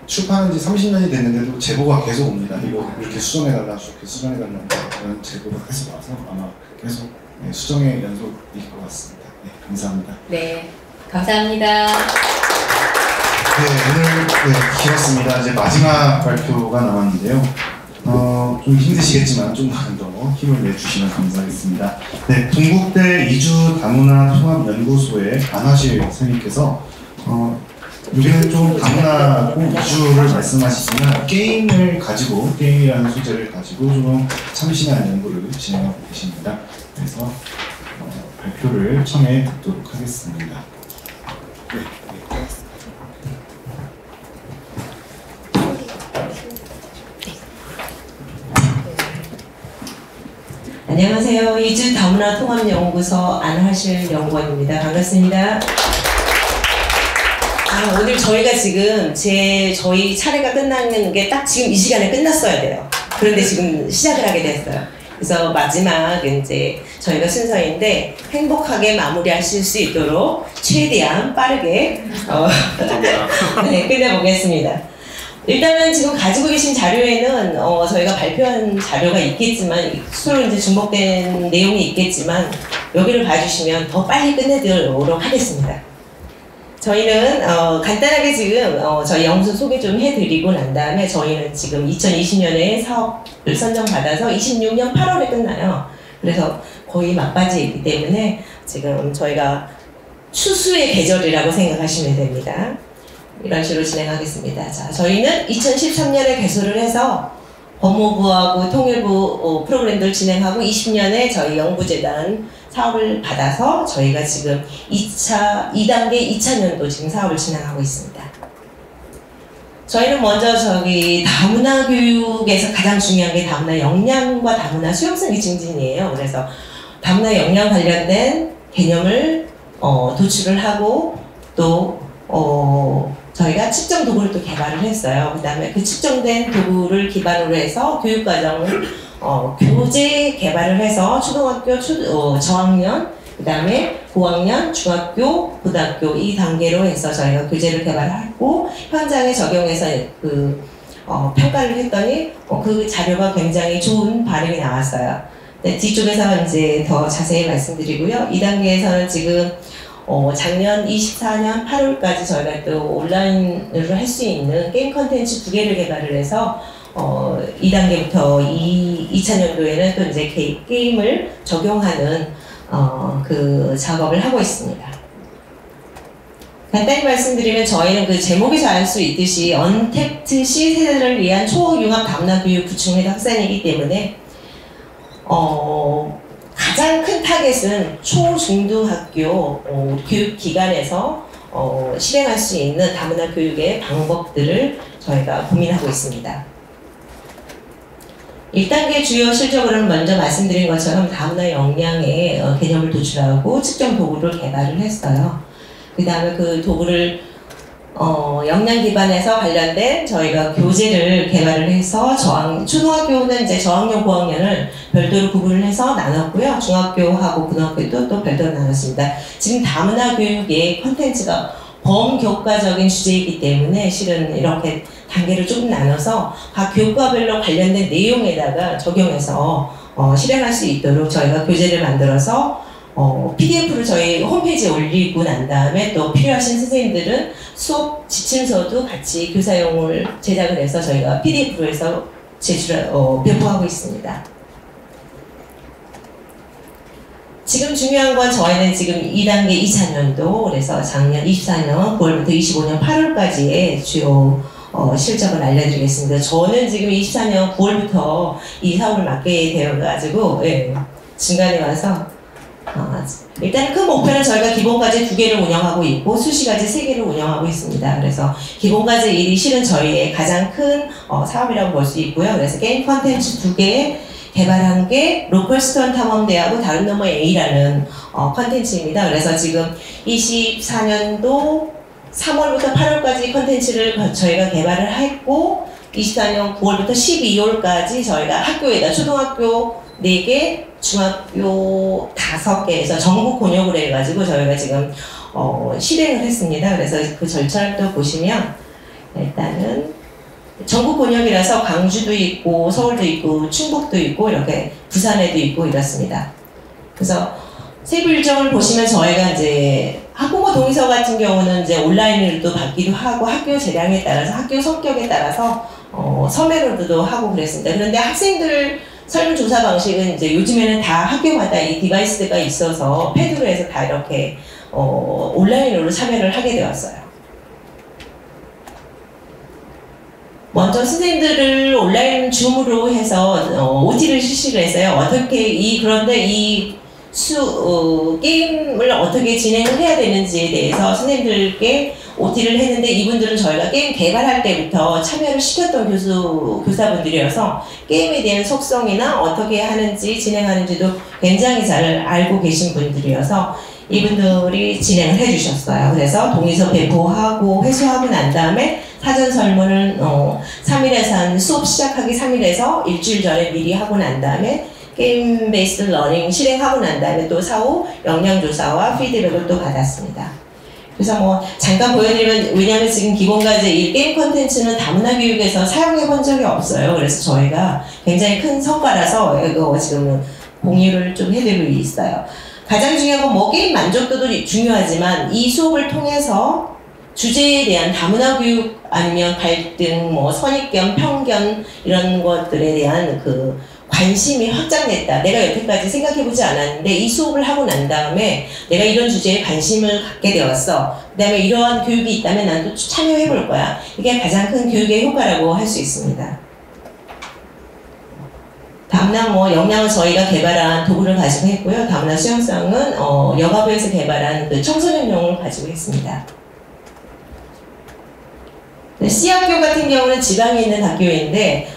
출판한 지 30년이 됐는데도 제보가 계속 옵니다. 이거 이렇게 수정해달라, 저렇게 수정해달라 그런 제보가 계속 와서 아마 계속 수정의 연속일 것 같습니다. 네, 감사합니다. 네, 감사합니다. 네, 오늘 길었습니다. 이제 마지막 발표가 남았는데요. 좀 힘드시겠지만 좀 더 힘을 내주시면 감사하겠습니다. 네, 동국대 이주 다문화 통합연구소의 안하실 선생님께서 여기는 좀 다문화고 이주를 말씀하시지만 게임이라는 소재를 가지고 좀 참신한 연구를 진행하고 계십니다. 그래서 발표를 청해 듣도록 하겠습니다. 네. 안녕하세요. 이주 다문화 통합연구소 안하실 연구원입니다. 반갑습니다. 오늘 저희가 지금 저희 차례가 끝나는 게 딱 지금 이 시간에 끝났어야 돼요. 그런데 지금 시작을 하게 됐어요. 그래서 마지막 이제 저희가 순서인데 행복하게 마무리하실 수 있도록 최대한 빠르게 네, 끝내보겠습니다. 일단은 지금 가지고 계신 자료에는 저희가 발표한 자료가 있겠지만 서로 이제 중복된 내용이 있겠지만 여기를 봐주시면 더 빨리 끝내도록 하겠습니다. 저희는 간단하게 지금 저희 연구소 소개 좀 해드리고 난 다음에 저희는 지금 2020년에 사업을 선정받아서 26년 8월에 끝나요. 그래서 거의 막바지에 있기 때문에 지금 저희가 추수의 계절이라고 생각하시면 됩니다. 이런 식으로 진행하겠습니다. 자, 저희는 2013년에 개소를 해서 법무부하고 통일부 프로그램들 진행하고 20년에 저희 연구재단 사업을 받아서 저희가 지금 2단계 2차년도 지금 사업을 진행하고 있습니다. 저희는 먼저 다문화 교육에서 가장 중요한 게 다문화 역량과 다문화 수용성의 증진이에요. 그래서 다문화 역량 관련된 개념을 도출을 하고 또 저희가 측정 도구를 또 개발을 했어요. 그 다음에 그 측정된 도구를 기반으로 해서 교육과정을 교재 개발을 해서 초등학교 저학년, 그 다음에 고학년, 중학교, 고등학교 이 단계로 해서 저희가 교재를 개발하고 현장에 적용해서 평가를 했더니 그 자료가 굉장히 좋은 반응이 나왔어요. 네, 뒤쪽에서 이제 더 자세히 말씀드리고요. 이 단계에서는 지금 작년 24년 8월까지 저희가 또 온라인으로 할 수 있는 게임 컨텐츠 2개를 개발을 해서 2단계부터 2차년도에는 또 이제 게임을 적용하는 그 작업을 하고 있습니다. 간단히 말씀드리면 저희는 그 제목에서 알 수 있듯이 언택트 시세대를 위한 초융합 다문화 교육 구축 및 확산이기 때문에 가장 큰 타겟은 초중등학교 교육기관에서 실행할 수 있는 다문화 교육의 방법들을 저희가 고민하고 있습니다. 1단계 주요 실적으로는 먼저 말씀드린 것처럼 다문화 역량의 개념을 도출하고 측정 도구를 개발을 했어요. 그 다음에 그 도구를 역량 기반에서 관련된 저희가 교재를 개발을 해서 초등학교는 이제 저학년, 고학년을 별도로 구분을 해서 나눴고요. 중학교하고 고등학교도 또 별도로 나눴습니다. 지금 다문화 교육의 콘텐츠가 범교과적인 주제이기 때문에 실은 이렇게 단계를 조금 나눠서 각 교과별로 관련된 내용에다가 적용해서 실행할 수 있도록 저희가 교재를 만들어서 PDF를 저희 홈페이지에 올리고 난 다음에 또 필요하신 선생님들은 수업 지침서도 같이 교사용을 제작을 해서 저희가 PDF로 해서 배포하고 있습니다. 지금 중요한 건 저희는 지금 2단계 2차년도 그래서 작년 24년 9월부터 25년 8월까지의 주요 실적을 알려드리겠습니다. 저는 지금 24년 9월부터 이 사업을 맡게 되어가지고 예, 중간에 와서 일단 큰 목표는 저희가 기본과제 2개를 운영하고 있고 수시과제 3개를 운영하고 있습니다. 그래서 기본과제 1이 실은 저희의 가장 큰 사업이라고 볼 수 있고요. 그래서 게임 콘텐츠 2개 개발한 게 로컬스톤 탐험대하고 다른 너머 A라는 콘텐츠입니다. 그래서 지금 24년도 3월부터 8월까지 콘텐츠를 저희가 개발을 했고 24년 9월부터 12월까지 저희가 학교에다 초등학교 4개, 중학교 5개에서 전국 권역을 해가지고 저희가 지금 실행을 했습니다. 그래서 그 절차를 또 보시면 일단은 전국 권역이라서 광주도 있고 서울도 있고 충북도 있고 이렇게 부산에도 있고 이렇습니다. 그래서 세부 일정을 보시면 저희가 이제 학부모 동의서 같은 경우는 이제 온라인으로도 받기도 하고 학교 재량에 따라서 학교 성격에 따라서 서면으로도 하고 그랬습니다. 그런데 학생들 설문조사 방식은 이제 요즘에는 다 학교마다 이 디바이스가 있어서 패드로 해서 다 이렇게 온라인으로 참여를 하게 되었어요. 먼저 선생님들을 온라인 줌으로 해서 OT를 실시를 했어요. 그런데 이 게임을 어떻게 진행을 해야 되는지에 대해서 선생님들께 OT를 했는데 이분들은 저희가 게임 개발할 때부터 참여를 시켰던 교사분들이어서 게임에 대한 속성이나 어떻게 하는지 진행하는지도 굉장히 잘 알고 계신 분들이어서 이분들이 진행을 해주셨어요. 그래서 동의서 배포하고 회수하고 난 다음에 사전 설문을 3일에서 수업 시작하기 3일에서 일주일 전에 미리 하고 난 다음에 게임 베이스드 러닝 실행하고 난 다음에 또 사후 역량조사와 피드백을 또 받았습니다. 그래서 잠깐 보여드리면 왜냐하면 지금 기본과제 이 게임 콘텐츠는 다문화 교육에서 사용해 본 적이 없어요. 그래서 저희가 굉장히 큰 성과라서 이거 지금 공유를 좀 해드리고 있어요. 가장 중요한 건 게임 만족도도 중요하지만 이 수업을 통해서 주제에 대한 다문화 교육 아니면 갈등, 선입견, 편견 이런 것들에 대한 그 관심이 확장됐다. 내가 여태까지 생각해보지 않았는데 이 수업을 하고 난 다음에 내가 이런 주제에 관심을 갖게 되었어. 그 다음에 이러한 교육이 있다면 난 또 참여해볼 거야. 이게 가장 큰 교육의 효과라고 할 수 있습니다. 다문화 역량은 저희가 개발한 도구를 가지고 했고요. 다문화 수영성은 여가부에서 개발한 그 청소년용을 가지고 했습니다. C학교 같은 경우는 지방에 있는 학교인데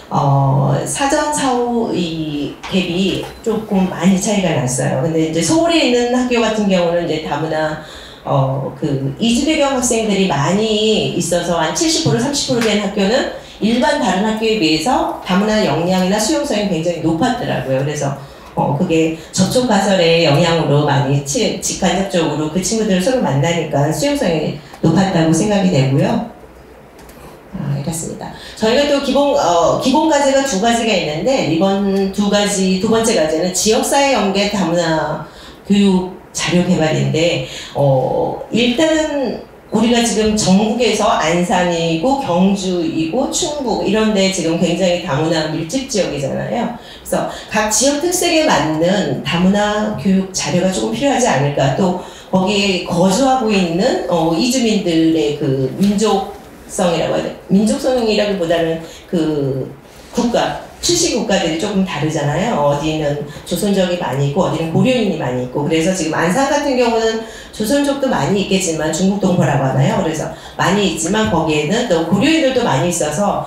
사전 사후 이 갭이 조금 많이 차이가 났어요. 근데 이제 서울에 있는 학교 같은 경우는 이제 다문화 그 이주 배경 학생들이 많이 있어서 한 70% 30% 된 학교는 일반 다른 학교에 비해서 다문화 역량이나 수용성이 굉장히 높았더라고요. 그래서 그게 접촉 가설의 영향으로 많이 직간접적으로 그 친구들을 서로 만나니까 수용성이 높았다고 생각이 되고요. 이렇습니다. 저희가 또 기본 과제가 2가지가 있는데 이번 두 번째 과제는 지역사회 연계 다문화 교육 자료 개발인데 일단은 우리가 지금 전국에서 안산이고 경주이고 충북 이런 데 지금 굉장히 다문화 밀집 지역이잖아요. 그래서 각 지역 특색에 맞는 다문화 교육 자료가 조금 필요하지 않을까. 또 거기에 거주하고 있는 이주민들의 그 민족성이라고 해야 돼. 민족성이라기보다는 그 국가, 출시 국가들이 조금 다르잖아요. 어디는 조선족이 많이 있고 어디는 고려인이 많이 있고. 그래서 지금 안산 같은 경우는 조선족도 많이 있겠지만 중국 동포라고 하나요? 그래서 많이 있지만 거기에는 또 고려인들도 많이 있어서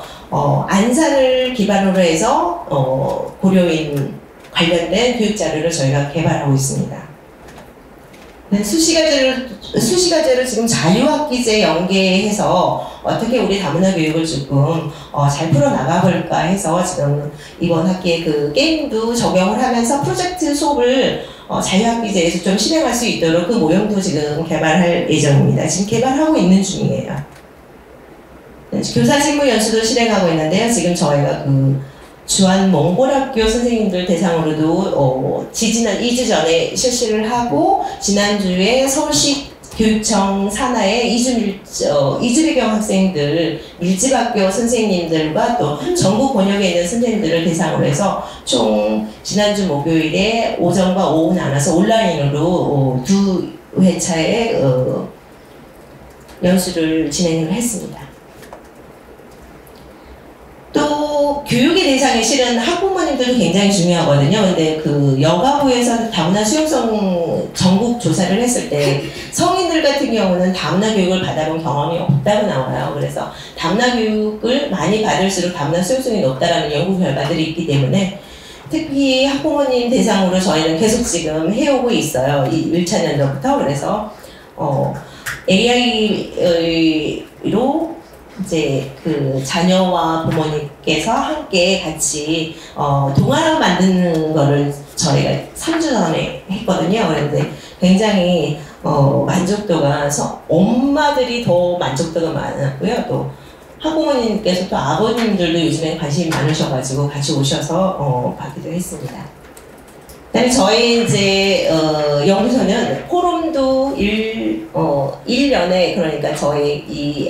안산을 기반으로 해서 고려인 관련된 교육 자료를 저희가 개발하고 있습니다. 수시과제를 지금 자유학기제 연계해서 어떻게 우리 다문화 교육을 조금 잘 풀어나가볼까 해서 지금 이번 학기에 그 게임도 적용을 하면서 프로젝트 수업을 자유학기제에서 좀 실행할 수 있도록 그 모형도 지금 개발할 예정입니다. 지금 개발하고 있는 중이에요. 교사 직무 연수도 실행하고 있는데요. 지금 저희가 그 주한 몽골학교 선생님들 대상으로도 지지난 2주 전에 실시를 하고 지난주에 서울시 교육청 산하의 이주 배경 학생들 밀집학교 선생님들과 또 전국 권역에 있는 선생님들을 대상으로 해서 총 지난주 목요일에 오전과 오후 나눠서 온라인으로 2회차의 연수를 진행을 했습니다. 그리고 교육의 대상이 실은 학부모님들도 굉장히 중요하거든요. 근데 그 여가부에서 다문화 수용성 전국 조사를 했을 때 성인들 같은 경우는 다문화 교육을 받아본 경험이 없다고 나와요. 그래서 다문화 교육을 많이 받을수록 다문화 수용성이 높다라는 연구 결과들이 있기 때문에 특히 학부모님 대상으로 저희는 계속 지금 해오고 있어요. 이 1차 년도부터. 그래서 AI로 이제 그 자녀와 부모님께서 함께 같이 동화를 만드는 거를 저희가 3주 전에 했거든요. 그런데 굉장히 만족도가 엄마들이 더 만족도가 많았고요. 또 학부모님께서 또 아버님들도 요즘에 관심이 많으셔가지고 같이 오셔서 받기도 했습니다. 그다음에 저희 이제 연구소는 포럼도 1년에 그러니까 저희 이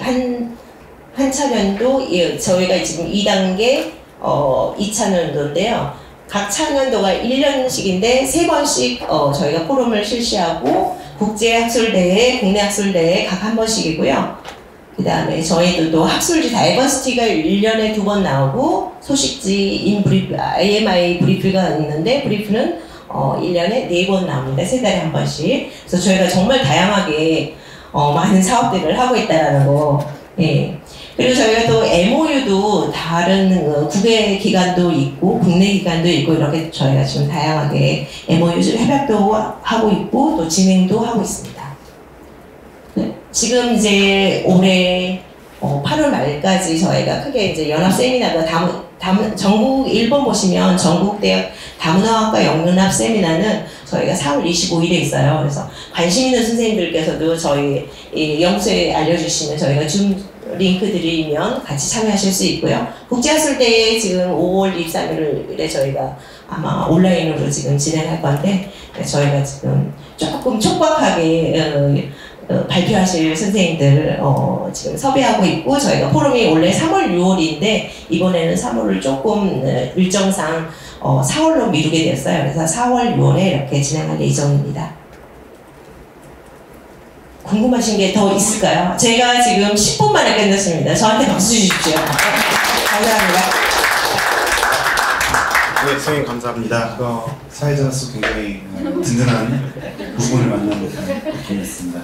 한 차년도 저희가 지금 2단계 2차 년도인데요. 각 차년도가 1년씩인데 3번씩 저희가 포럼을 실시하고 국제학술대회, 국내 학술대회 각 한 번씩이고요. 그 다음에 저희도 또 학술지 다이버시티가 1년에 2번 나오고 소식지 인브리프, IMI 브리프가 있는데 브리프는 1년에 4번 나옵니다. 3달에 한 번씩. 그래서 저희가 정말 다양하게 많은 사업들을 하고 있다는 거. 예. 그리고 저희가 또 MOU도 다른 국외 기관도 있고 국내 기관도 있고 이렇게 저희가 지금 다양하게 MOU 협약도 하고 있고 또 진행도 하고 있습니다. 네. 지금 이제 올해 8월 말까지 저희가 크게 이제 연합 세미나가 전국 1번 보시면 전국대학 다문화학과 영연합 세미나는 저희가 4월 25일에 있어요. 그래서 관심 있는 선생님들께서도 저희 연구소에 알려주시면 저희가 줌 링크 드리면 같이 참여하실 수 있고요. 국제학술대회 지금 5월 23일에 저희가 아마 온라인으로 지금 진행할 건데 저희가 지금 조금 촉박하게 발표하실 선생님들 지금 섭외하고 있고 저희가 포럼이 원래 3월 6월인데 이번에는 3월을 조금 일정상 4월로 미루게 됐어요. 그래서 4월 6월에 이렇게 진행할 예정입니다. 궁금하신 게 더 있을까요? 제가 지금 10분 만에 끝냈습니다. 저한테 박수 주십시오. 감사합니다. 네, 선생님 감사합니다. 사회자로서 굉장히 든든한 부분을 만난 느낌이었습니다.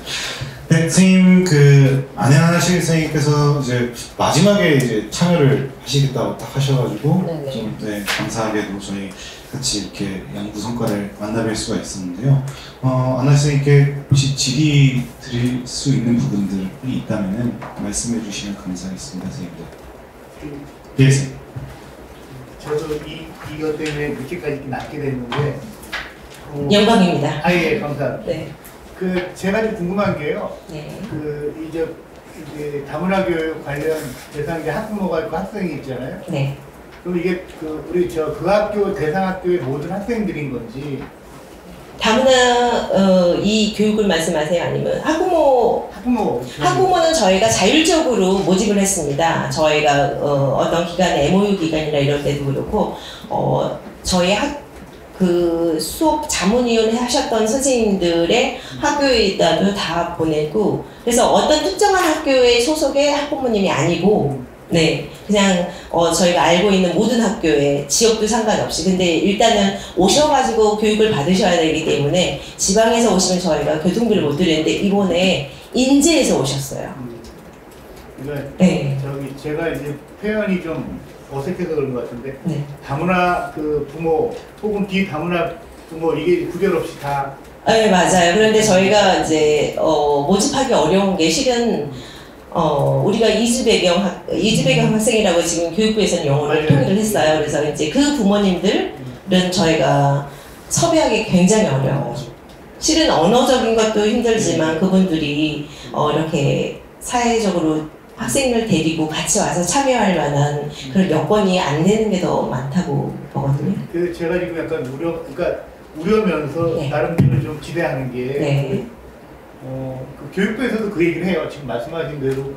네, 선생님 안혜하실 선생님께서 이제 마지막에 이제 참여를 하시겠다고 딱 하셔가지고 네네. 좀 감사하게도 저희 같이 이렇게 연구 성과를 만나뵐 수가 있었는데요. 안하 선생님께 혹시 질의 드릴 수 있는 부분들이 있다면 말씀해 주시면 감사하겠습니다, 선생님들. 예, 선생님. 저도 이것 때문에 늦게까지 낮게 됐는데 영광입니다. 예, 감사합니다. 네. 제가 좀 궁금한 게요. 네. 이제 다문화 교육 관련 대상 이제 학부모가 있고 학생이 있잖아요. 네. 그럼 이게 우리 그 학교 대상 학교의 모든 학생들인 건지 다문화 이 교육을 말씀하세요? 아니면 학부모는 저희가 자율적으로 모집을 했습니다. 저희가 어떤 기관, MOU 기관이나 이런 데도 그렇고 저희 수업 자문위원 하셨던 선생님들의 학교에다도 다 보내고 그래서 어떤 특정한 학교의 소속의 학부모님이 아니고 네, 그냥 저희가 알고 있는 모든 학교에 지역도 상관없이 근데 일단은 오셔가지고 교육을 받으셔야 되기 때문에 지방에서 오시면 저희가 교통비를 못 드리는데 이번에 인제에서 오셨어요. 그러니까 네. 제가 이제 표현이 좀 어색해서 그런 것 같은데 네. 다문화 부모 혹은 비다문화 부모 이게 구별 없이 다 네, 맞아요. 그런데 저희가 이제 모집하기 어려운 게 실은 우리가 이주 배경 학생이라고 지금 교육부에서는 용어를 통일을 했어요. 그래서 이제 그 부모님들은 저희가 섭외하기 굉장히 어려워요. 실은 언어적인 것도 힘들지만 그분들이 이렇게 사회적으로 학생을 데리고 같이 와서 참여할 만한 그런 여건이 안 되는 게 더 많다고 보거든요. 제가 지금 약간 우려면서 네. 나름대로 좀 기대하는 게 네. 교육부에서도 그 얘기를 해요. 지금 말씀하신 대로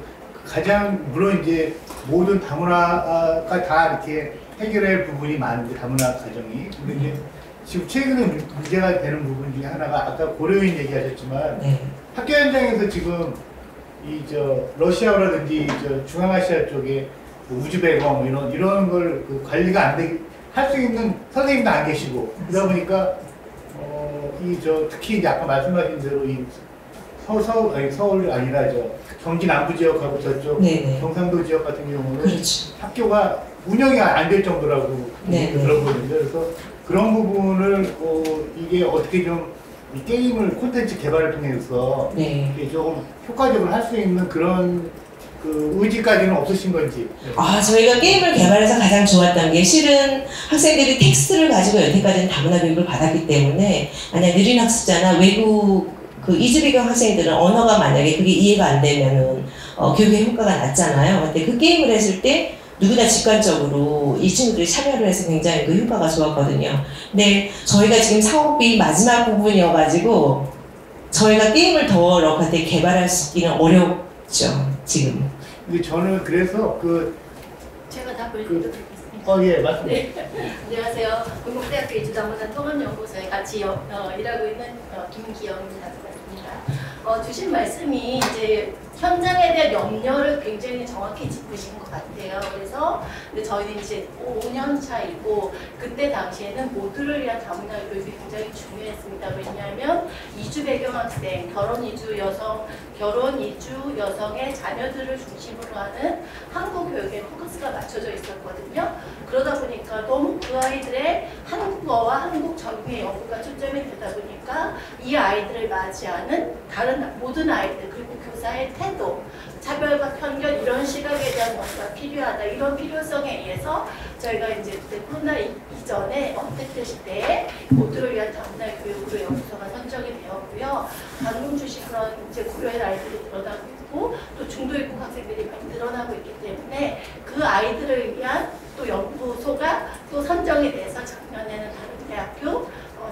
가장 물론 이제 모든 다문화가 다 이렇게 해결할 부분이 많은데 다문화 가정이 근데 이제 지금 최근에 문제가 되는 부분 중에 하나가 아까 고려인 얘기하셨지만 네. 학교 현장에서 지금 러시아라든지 중앙아시아 쪽에 뭐 우주 배경 이런 걸 그 관리가 안 되게 할 수 있는 선생님도 안 계시고 그러다 보니까 특히 이제 아까 말씀하신 대로 이 서울 아니라 경기 남부 지역하고 저쪽 네네. 경상도 지역 같은 경우는 그렇죠. 학교가 운영이 안 될 정도라고 네네. 들었거든요. 그래서 그런 부분을 이게 어떻게 좀 이 게임을 콘텐츠 개발을 통해서 네. 이게 조금 효과적으로 할 수 있는 그런 그 의지까지는 없으신 건지. 저희가 게임을 개발해서 가장 좋았던 게 실은 학생들이 텍스트를 가지고 여태까지는 다문화 교육을 받았기 때문에 만약 느린 학습자나 외국 그 이주 배경 학생들은 언어가 만약에 그게 이해가 안 되면은 교육의 효과가 낮잖아요. 근데 그 게임을 했을 때 누구나 직관적으로 이 친구들이 참여를 해서 굉장히 그 효과가 좋았거든요. 근데 저희가 지금 사업이 마지막 부분이어가지고 저희가 게임을 더 럭한테 개발할 수 있기는 어렵죠, 지금. 근데 저는 그래서 제가 답을 드리겠습니다. 예, 맞습니다. 네. 안녕하세요. 건국대학교 이주다문화 통합연구소에 같이 일하고 있는 김기영입니다. 주신 말씀이 이제 현장에 대한 염려를 굉장히 정확히 짚으신 것 같아요. 그래서 저희는 이제 5년 차이고 그때 당시에는 모두를 위한 다문화 교육이 굉장히 중요했습니다. 왜냐하면 이주 배경 학생, 결혼 이주 여성의 자녀들을 중심으로 하는 한국 교육에 포커스가 맞춰져 있었거든요. 그러다 보니까 너무 그 아이들의 한국어와 한국 전공의 연구가 초점이 되다 보니까 이 아이들을 맞이하는 다른 모든 아이들 그리고 교사의 태도, 차별과 편견 이런 시각에 대한 뭔가 필요하다 이런 필요성에 의해서 저희가 이제 그때 코로나 이전에 언택트 시대에 모두를 위한 다문화 교육으로 연구소가 선정이 되었고요. 방금 주신 그런 이제 고려의 아이들이 늘어나고 있고 또 중도 입국 학생들이 많이 늘어나고 있기 때문에 그 아이들을 위한 또 연구소가 또 선정이 돼서 작년에는 다른 대학교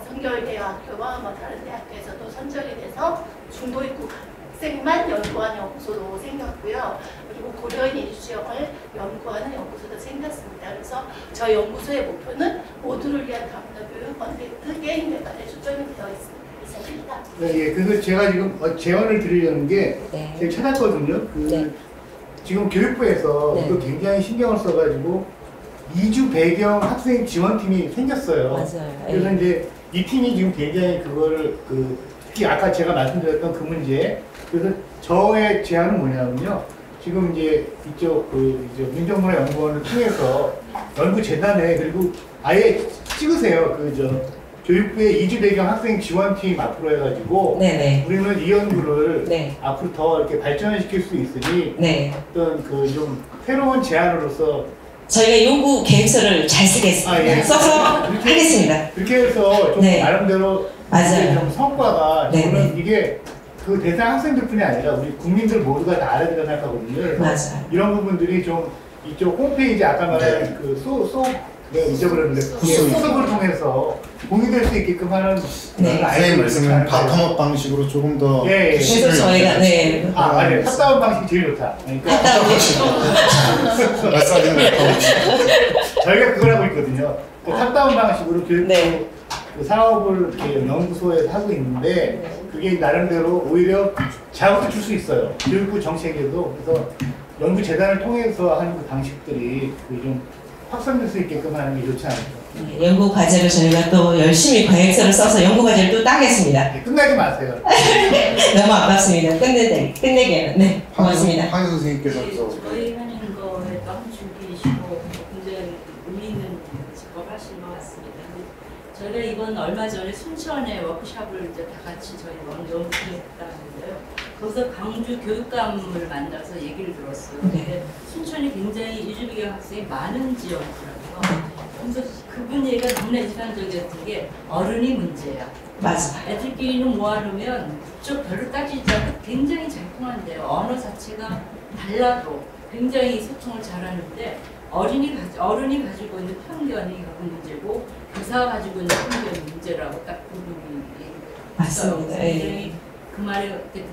성결대학교와 다른 대학교에서도 선정이 돼서 중도 입국 학생만 연구하는 연구소도 생겼고요. 그리고 고려인 이주 지역을 연구하는 연구소도 생겼습니다. 그래서 저희 연구소의 목표는 모두를 위한 다문화 교육 언택트 게임 개발에 초점이 되어 있습니다. 이상입니다. 네, 예, 그래서 제가 지금 제언을 드리려는 게 네. 제가 찾았거든요. 네. 지금 교육부에서 네. 또 굉장히 신경을 써가지고 이주 배경 학생 지원팀이 생겼어요. 맞아요. 그래서 이제 이 팀이 지금 굉장히 그거를 특히 아까 제가 말씀드렸던 그 문제 그래서 저의 제안은 뭐냐면요. 지금 이제 이쪽 이제 민정문화연구원을 통해서 연구재단에 그리고 아예 찍으세요. 교육부의 이주 배경 학생 지원팀 앞으로 해가지고 네네. 우리는 이 연구를 네. 앞으로 더 이렇게 발전시킬 수 있으니 네. 어떤 좀 새로운 제안으로서 저희가 연구 계획서를 잘 쓰겠습니다. 예. 써서 하겠습니다. 그렇게 해서 좀 네. 나름대로 맞아요. 좀 성과가 네, 저는 이게 그 대상 학생들뿐이 아니라 우리 국민들 모두가 다 알아야 된다고 생각하거든요. 그래서 맞아요. 이런 부분들이 좀 이쪽 홈페이지 아까 말한 내가 잊어버렸는데 수업을 통해서 공유될 수 있게끔 하는 네. 선생님 말씀은 바텀업 방식으로 조금 더 예, 예. 그래서 저희가 네. 맞아요. 탑다운 방식이 제일 좋다. 그러니까 저희가 그걸 하고 있거든요. 탑다운 방식으로 교육부 네. 그 사업을 이렇게 연구소에서 하고 있는데 그게 나름대로 오히려 자극을 줄 수 있어요. 교육부 정책에도. 그래서 연구재단을 통해서 하는 그 방식들이 좀 확산될 수 있게끔 하는 게 좋지 않을까. 네, 연구 과제를 저희가 또 열심히 계획서를 써서 연구 과제를 또 따겠습니다. 네, 끝나지 마세요. 너무 아깝습니다. 끝내기에는. 네, 고맙습니다. 황희 선생님께서 저희 하는 거에 또 한 준비이시고 굉장히 의미 있는 작업하신 것 같습니다. 저희가 이번 얼마 전에 순천에 워크숍을 이제 다 같이 저희 연구했다는데요. 거기서 광주 교육감을 만나서 얘기를 들었어요. 근데 순천이 굉장히 이주배경 학생이 많은 지역이라고요. 그래서 그분 얘기가 너무나 인상적이었던 게 어른이 문제야. 맞아. 애들끼리는 모아놓으면 좀 별로 따지지 않고 굉장히 잘 통한대요. 언어 자체가 달라도 굉장히 소통을 잘하는데 어른이 가지고 있는 편견이 문제고 교사가 가지고 있는 편견이 문제라고 딱 그분이 얘기했어요. 맞습니다. 굉장히 그 말에 그때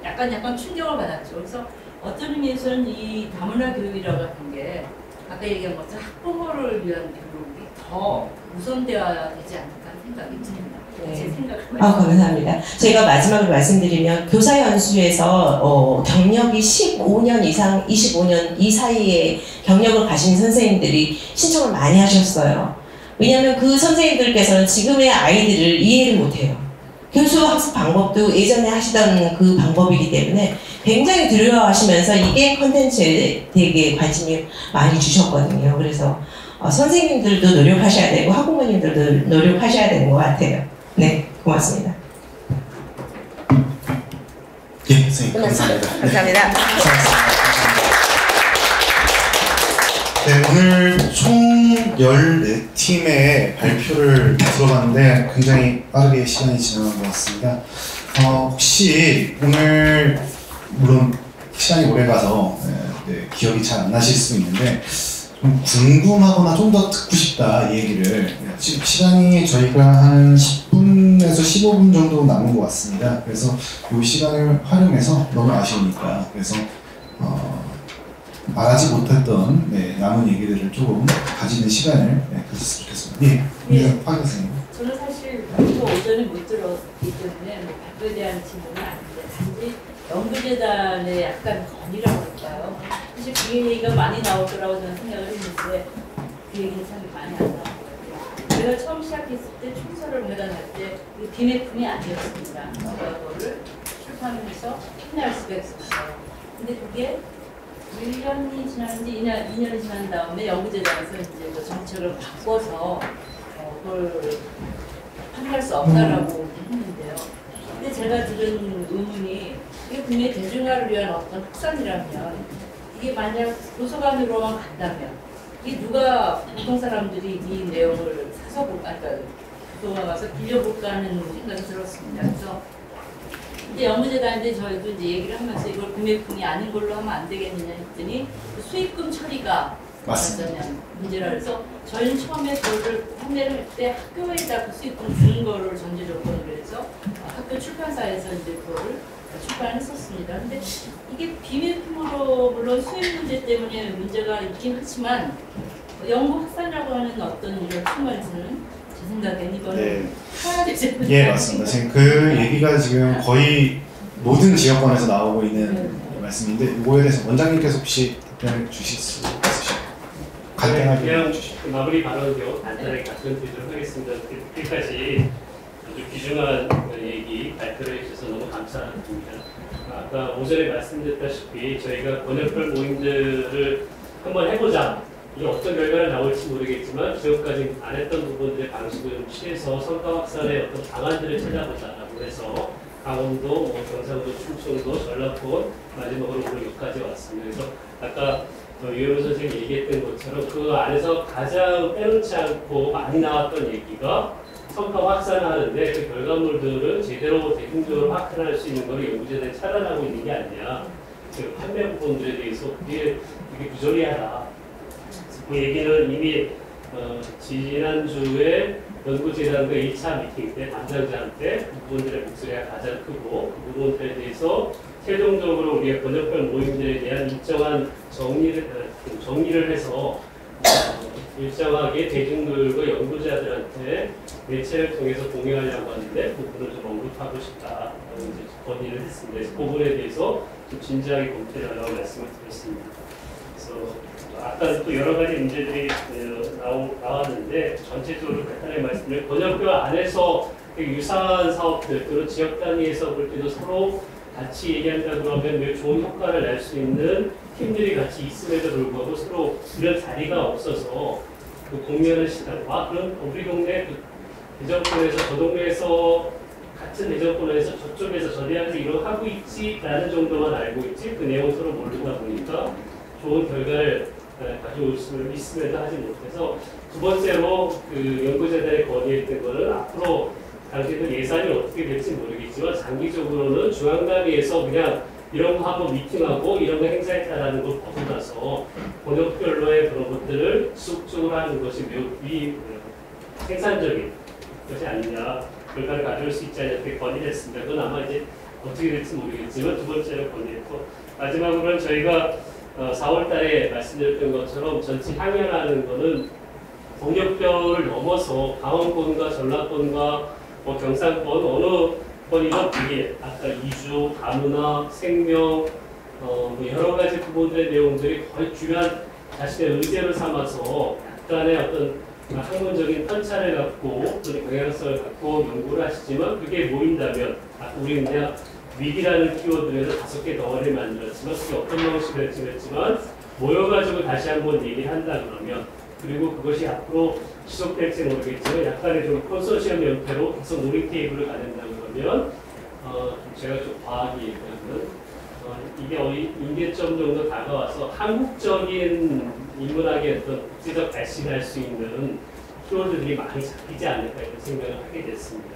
약간 충격을 받았죠. 그래서 어떤 의미에서는 이 다문화 교육이라고 하는 게 아까 얘기한 것처럼 학부모를 위한 교육이 더 우선되어야 되지 않을까 생각이 듭니다. 네. 제 생각을 감사합니다. 제가 마지막으로 말씀드리면 교사 연수에서 경력이 15년 이상, 25년 이 사이에 경력을 가진 선생님들이 신청을 많이 하셨어요. 왜냐하면 그 선생님들께서는 지금의 아이들을 이해를 못해요. 교수 학습 방법도 예전에 하시던 그 방법이기 때문에 굉장히 두려워하시면서 이 게임 콘텐츠에 되게 관심이 많이 주셨거든요. 그래서 선생님들도 노력하셔야 되고 학부모님들도 노력하셔야 되는 것 같아요. 네, 고맙습니다. 예, 선생님 감사합니다. 감사합니다. 네, 오늘 총 14팀의 발표를 들어봤는데 굉장히 빠르게 시간이 지나간 것 같습니다. 혹시 오늘 물론 시간이 오래 가서 기억이 잘 안 나실 수 있는데 좀 궁금하거나 좀 더 듣고 싶다 이 얘기를 지금 시간이 저희가 한 10분에서 15분 정도 남은 것 같습니다. 그래서 이 시간을 활용해서 너무 아쉬우니까 그래서 말하지 못했던 남은 얘기들을 조금 가지는 시간을 가졌으면 좋겠습니다. 예, 박 교수님. 저는 사실 오전에 못 들었기 때문에 발표에 대한 질문은 아닌데 단지 연구재단의 약간 건의라고 할까요? 사실 그 얘기가 많이 나올 거라고 저는 생각을 했는데 그 얘기는 참 많이 안 나왔거든요. 제가 처음 시작했을 때 총서를 매단할 때 비매품이 아니었습니다. 제가 그거를 출판해서 판매할 수가 있었어요. 근데 그게 1년이 지났는지 2년이 지난 다음에 연구재단에서 이제 그 정책을 바꿔서 그걸 판매할 수 없다라고 했는데요. 근데 제가 들은 의문이 이게 분명히 대중화를 위한 어떤 확산이라면 이게 만약 도서관으로만 간다면 이게 누가 보통 사람들이 이 내용을 사서 볼까, 그러니까 도서관 가서 빌려볼까 하는 생각이 들었습니다. 그래서 이제 연구재단인데 저희도 이제 얘기를 하면서 이걸 구매품이 아닌 걸로 하면 안 되겠느냐 했더니 수익금 처리가 맞으면 문제라 그래서 저희는 처음에 그거를 판매를 할 때 학교에다 그 수익금 주는 거를 전제 조건으로 해서 학교 출판사에서 이제 그거를 출판했었습니다. 근데 이게 비매품으로 물론 수익 문제 때문에 문제가 있긴 하지만 연구 확산이라고 하는 어떤 이런 측면에서는 제 생각에는 이거는 해야 되지 않을까. 예, 맞습니다. 지금 그 얘기가 지금 거의 모든 지역권에서 나오고 있는 말씀인데 이거에 대해서 원장님께서 혹시 답변을 주실 수 있으실까요? 간단하게 그냥 주시죠. 마무리 발언요 간단하게 답변드리도록 하겠습니다. 여기까지 아주 귀중한 얘기 발표를 해주셔서 너무 감사드립니다. 아까 오전에 말씀드렸다시피 저희가 번역별 모임들을 한번 해보자. 이게 어떤 결과가 나올지 모르겠지만 지금까지 안 했던 부분들의 방식을 좀 취해서 성과 확산의 어떤 방안들을 찾아보자라고 해서 강원도, 경상도, 충청도, 전라권 마지막으로 오늘 여기까지 왔습니다. 그래서 아까 유현우 선생님이 얘기했던 것처럼 그 안에서 가장 빼놓지 않고 많이 나왔던 얘기가 성과 확산을 하는데 그 결과물들은 제대로 대중적으로 확산할 수 있는 걸 연구재단이 차단하고 있는 게 아니냐. 그 판매 부분들에 대해서 그게 부조리하다. 그 얘기는 이미 지난주에 연구재단과 1차 미팅 때 담당자한테 그 부분들의 목소리가 가장 크고 그 부분들에 대해서 최종적으로 우리가 번역별 모임들에 대한 일정한 정리를 해서 일정하게 대중들과 연구자들한테 매체를 통해서 공유하려고 하는데 그 부분을 좀 언급하고 싶다라고 이제 건의를 했습니다. 그래서 그 부분에 대해서 좀 진지하게 검토를 하라고 말씀을 드렸습니다. 그래서 아까 또 여러 가지 문제들이 나왔는데 전체적으로 간단하게 말씀드리면 번역교 안에서 유사한 사업들 또는 지역 단위에서 볼 때도 서로 같이 얘기한다 그러면 매우 좋은 효과를 낼 수 있는 팀들이 같이 있음에도 불구하고 서로 이런 자리가 없어서 그 공유하는 시간, 그럼 우리 동네 그 대전권에서 저 동네에서 같은 대전권에서 저쪽에서 저 대학에서 이런 하고 있지라는 정도만 알고 있지 그 내용 서로 모르다 보니까 좋은 결과를 가져올 수 있음에도 하지 못해서 두 번째로 그 연구재단에 건의했던 거는 앞으로 당시에도 예산이 어떻게 될지 모르겠지만 장기적으로는 중앙단위에서 그냥 이런 거 한번 미팅하고 이런 거 행사했다라는 걸 벗어나서 번역별로의 그런 것들을 지속적으로 하는 것이 매우 생산적인 것이 아니냐 결과를 가져올 수 있지 않냐 이렇게 건의를 했습니다. 그건 아마 이제 어떻게 될지 모르겠지만 두 번째로 건의했고 마지막으로는 저희가 4월 달에 말씀드렸던 것처럼 전체 향연하는 거는 동역별을 넘어서 강원권과 전라권과 뭐 경상권 어느 권이든 이게 아까 이주, 다문화, 생명 뭐 여러 가지 부분들의 내용들이 거의 중요한 자신의 의제를 삼아서 약간의 어떤 학문적인 편차를 갖고 또는 경향성을 갖고 연구를 하시지만 그게 모인다면 우리 그냥 위기라는 키워드에서 5개 덩어리를 만들었지만 그게 어떤 방식으로 했지만 모여가지고 다시 한번 얘기를 한다 그러면 그리고 그것이 앞으로 지속될지 모르겠지만 약간의 좀 컨소시엄 형태로 계속 놀이 테이블을 가진다 그러면 제가 좀 과하게 얘기하면 이게 임계점 정도 다가와서 한국적인 인문학의 어떤 국제적 발신을 할 수 있는 키워드들이 많이 잡히지 않을까 이런 생각을 하게 됐습니다.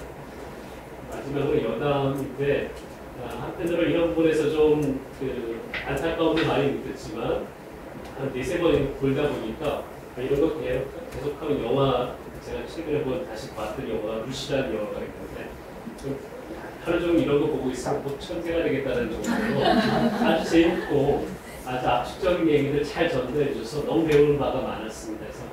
마지막으로 여담인데 한편으로 이런 부분에서 좀 안타까움도 많이 느꼈지만 한 4-3번 돌다 보니까 이런 거 계속하면 영화 제가 최근에 다시 봤던 영화 루시라는 영화가 있는데 하루 종일 이런 거 보고 있으면 꼭 천재가 되겠다는 정도로 아주 재밌고 아주 압축적인 얘기를 잘 전달해 줘서 너무 배우는 바가 많았습니다. 그래서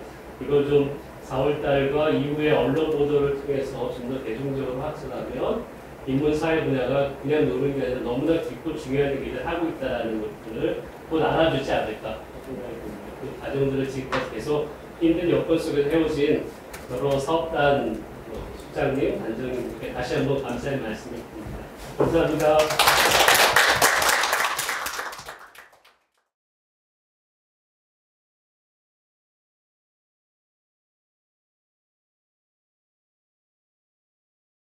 이걸 좀 4월달과 이후에 언론 보도를 통해서 좀 더 대중적으로 확산하면 인문사회 분야가 그냥 노는 게 아니라 너무나 깊고 중요한 얘기를 하고 있다는 것들을 곧 알아주지 않을까 생각이 듭니다. 그 과정들을 지금까지 계속 힘든 여건 속에서 해오신 여러 사업단 실장님, 단장님께 다시 한번 감사의 말씀을 드립니다. 감사합니다.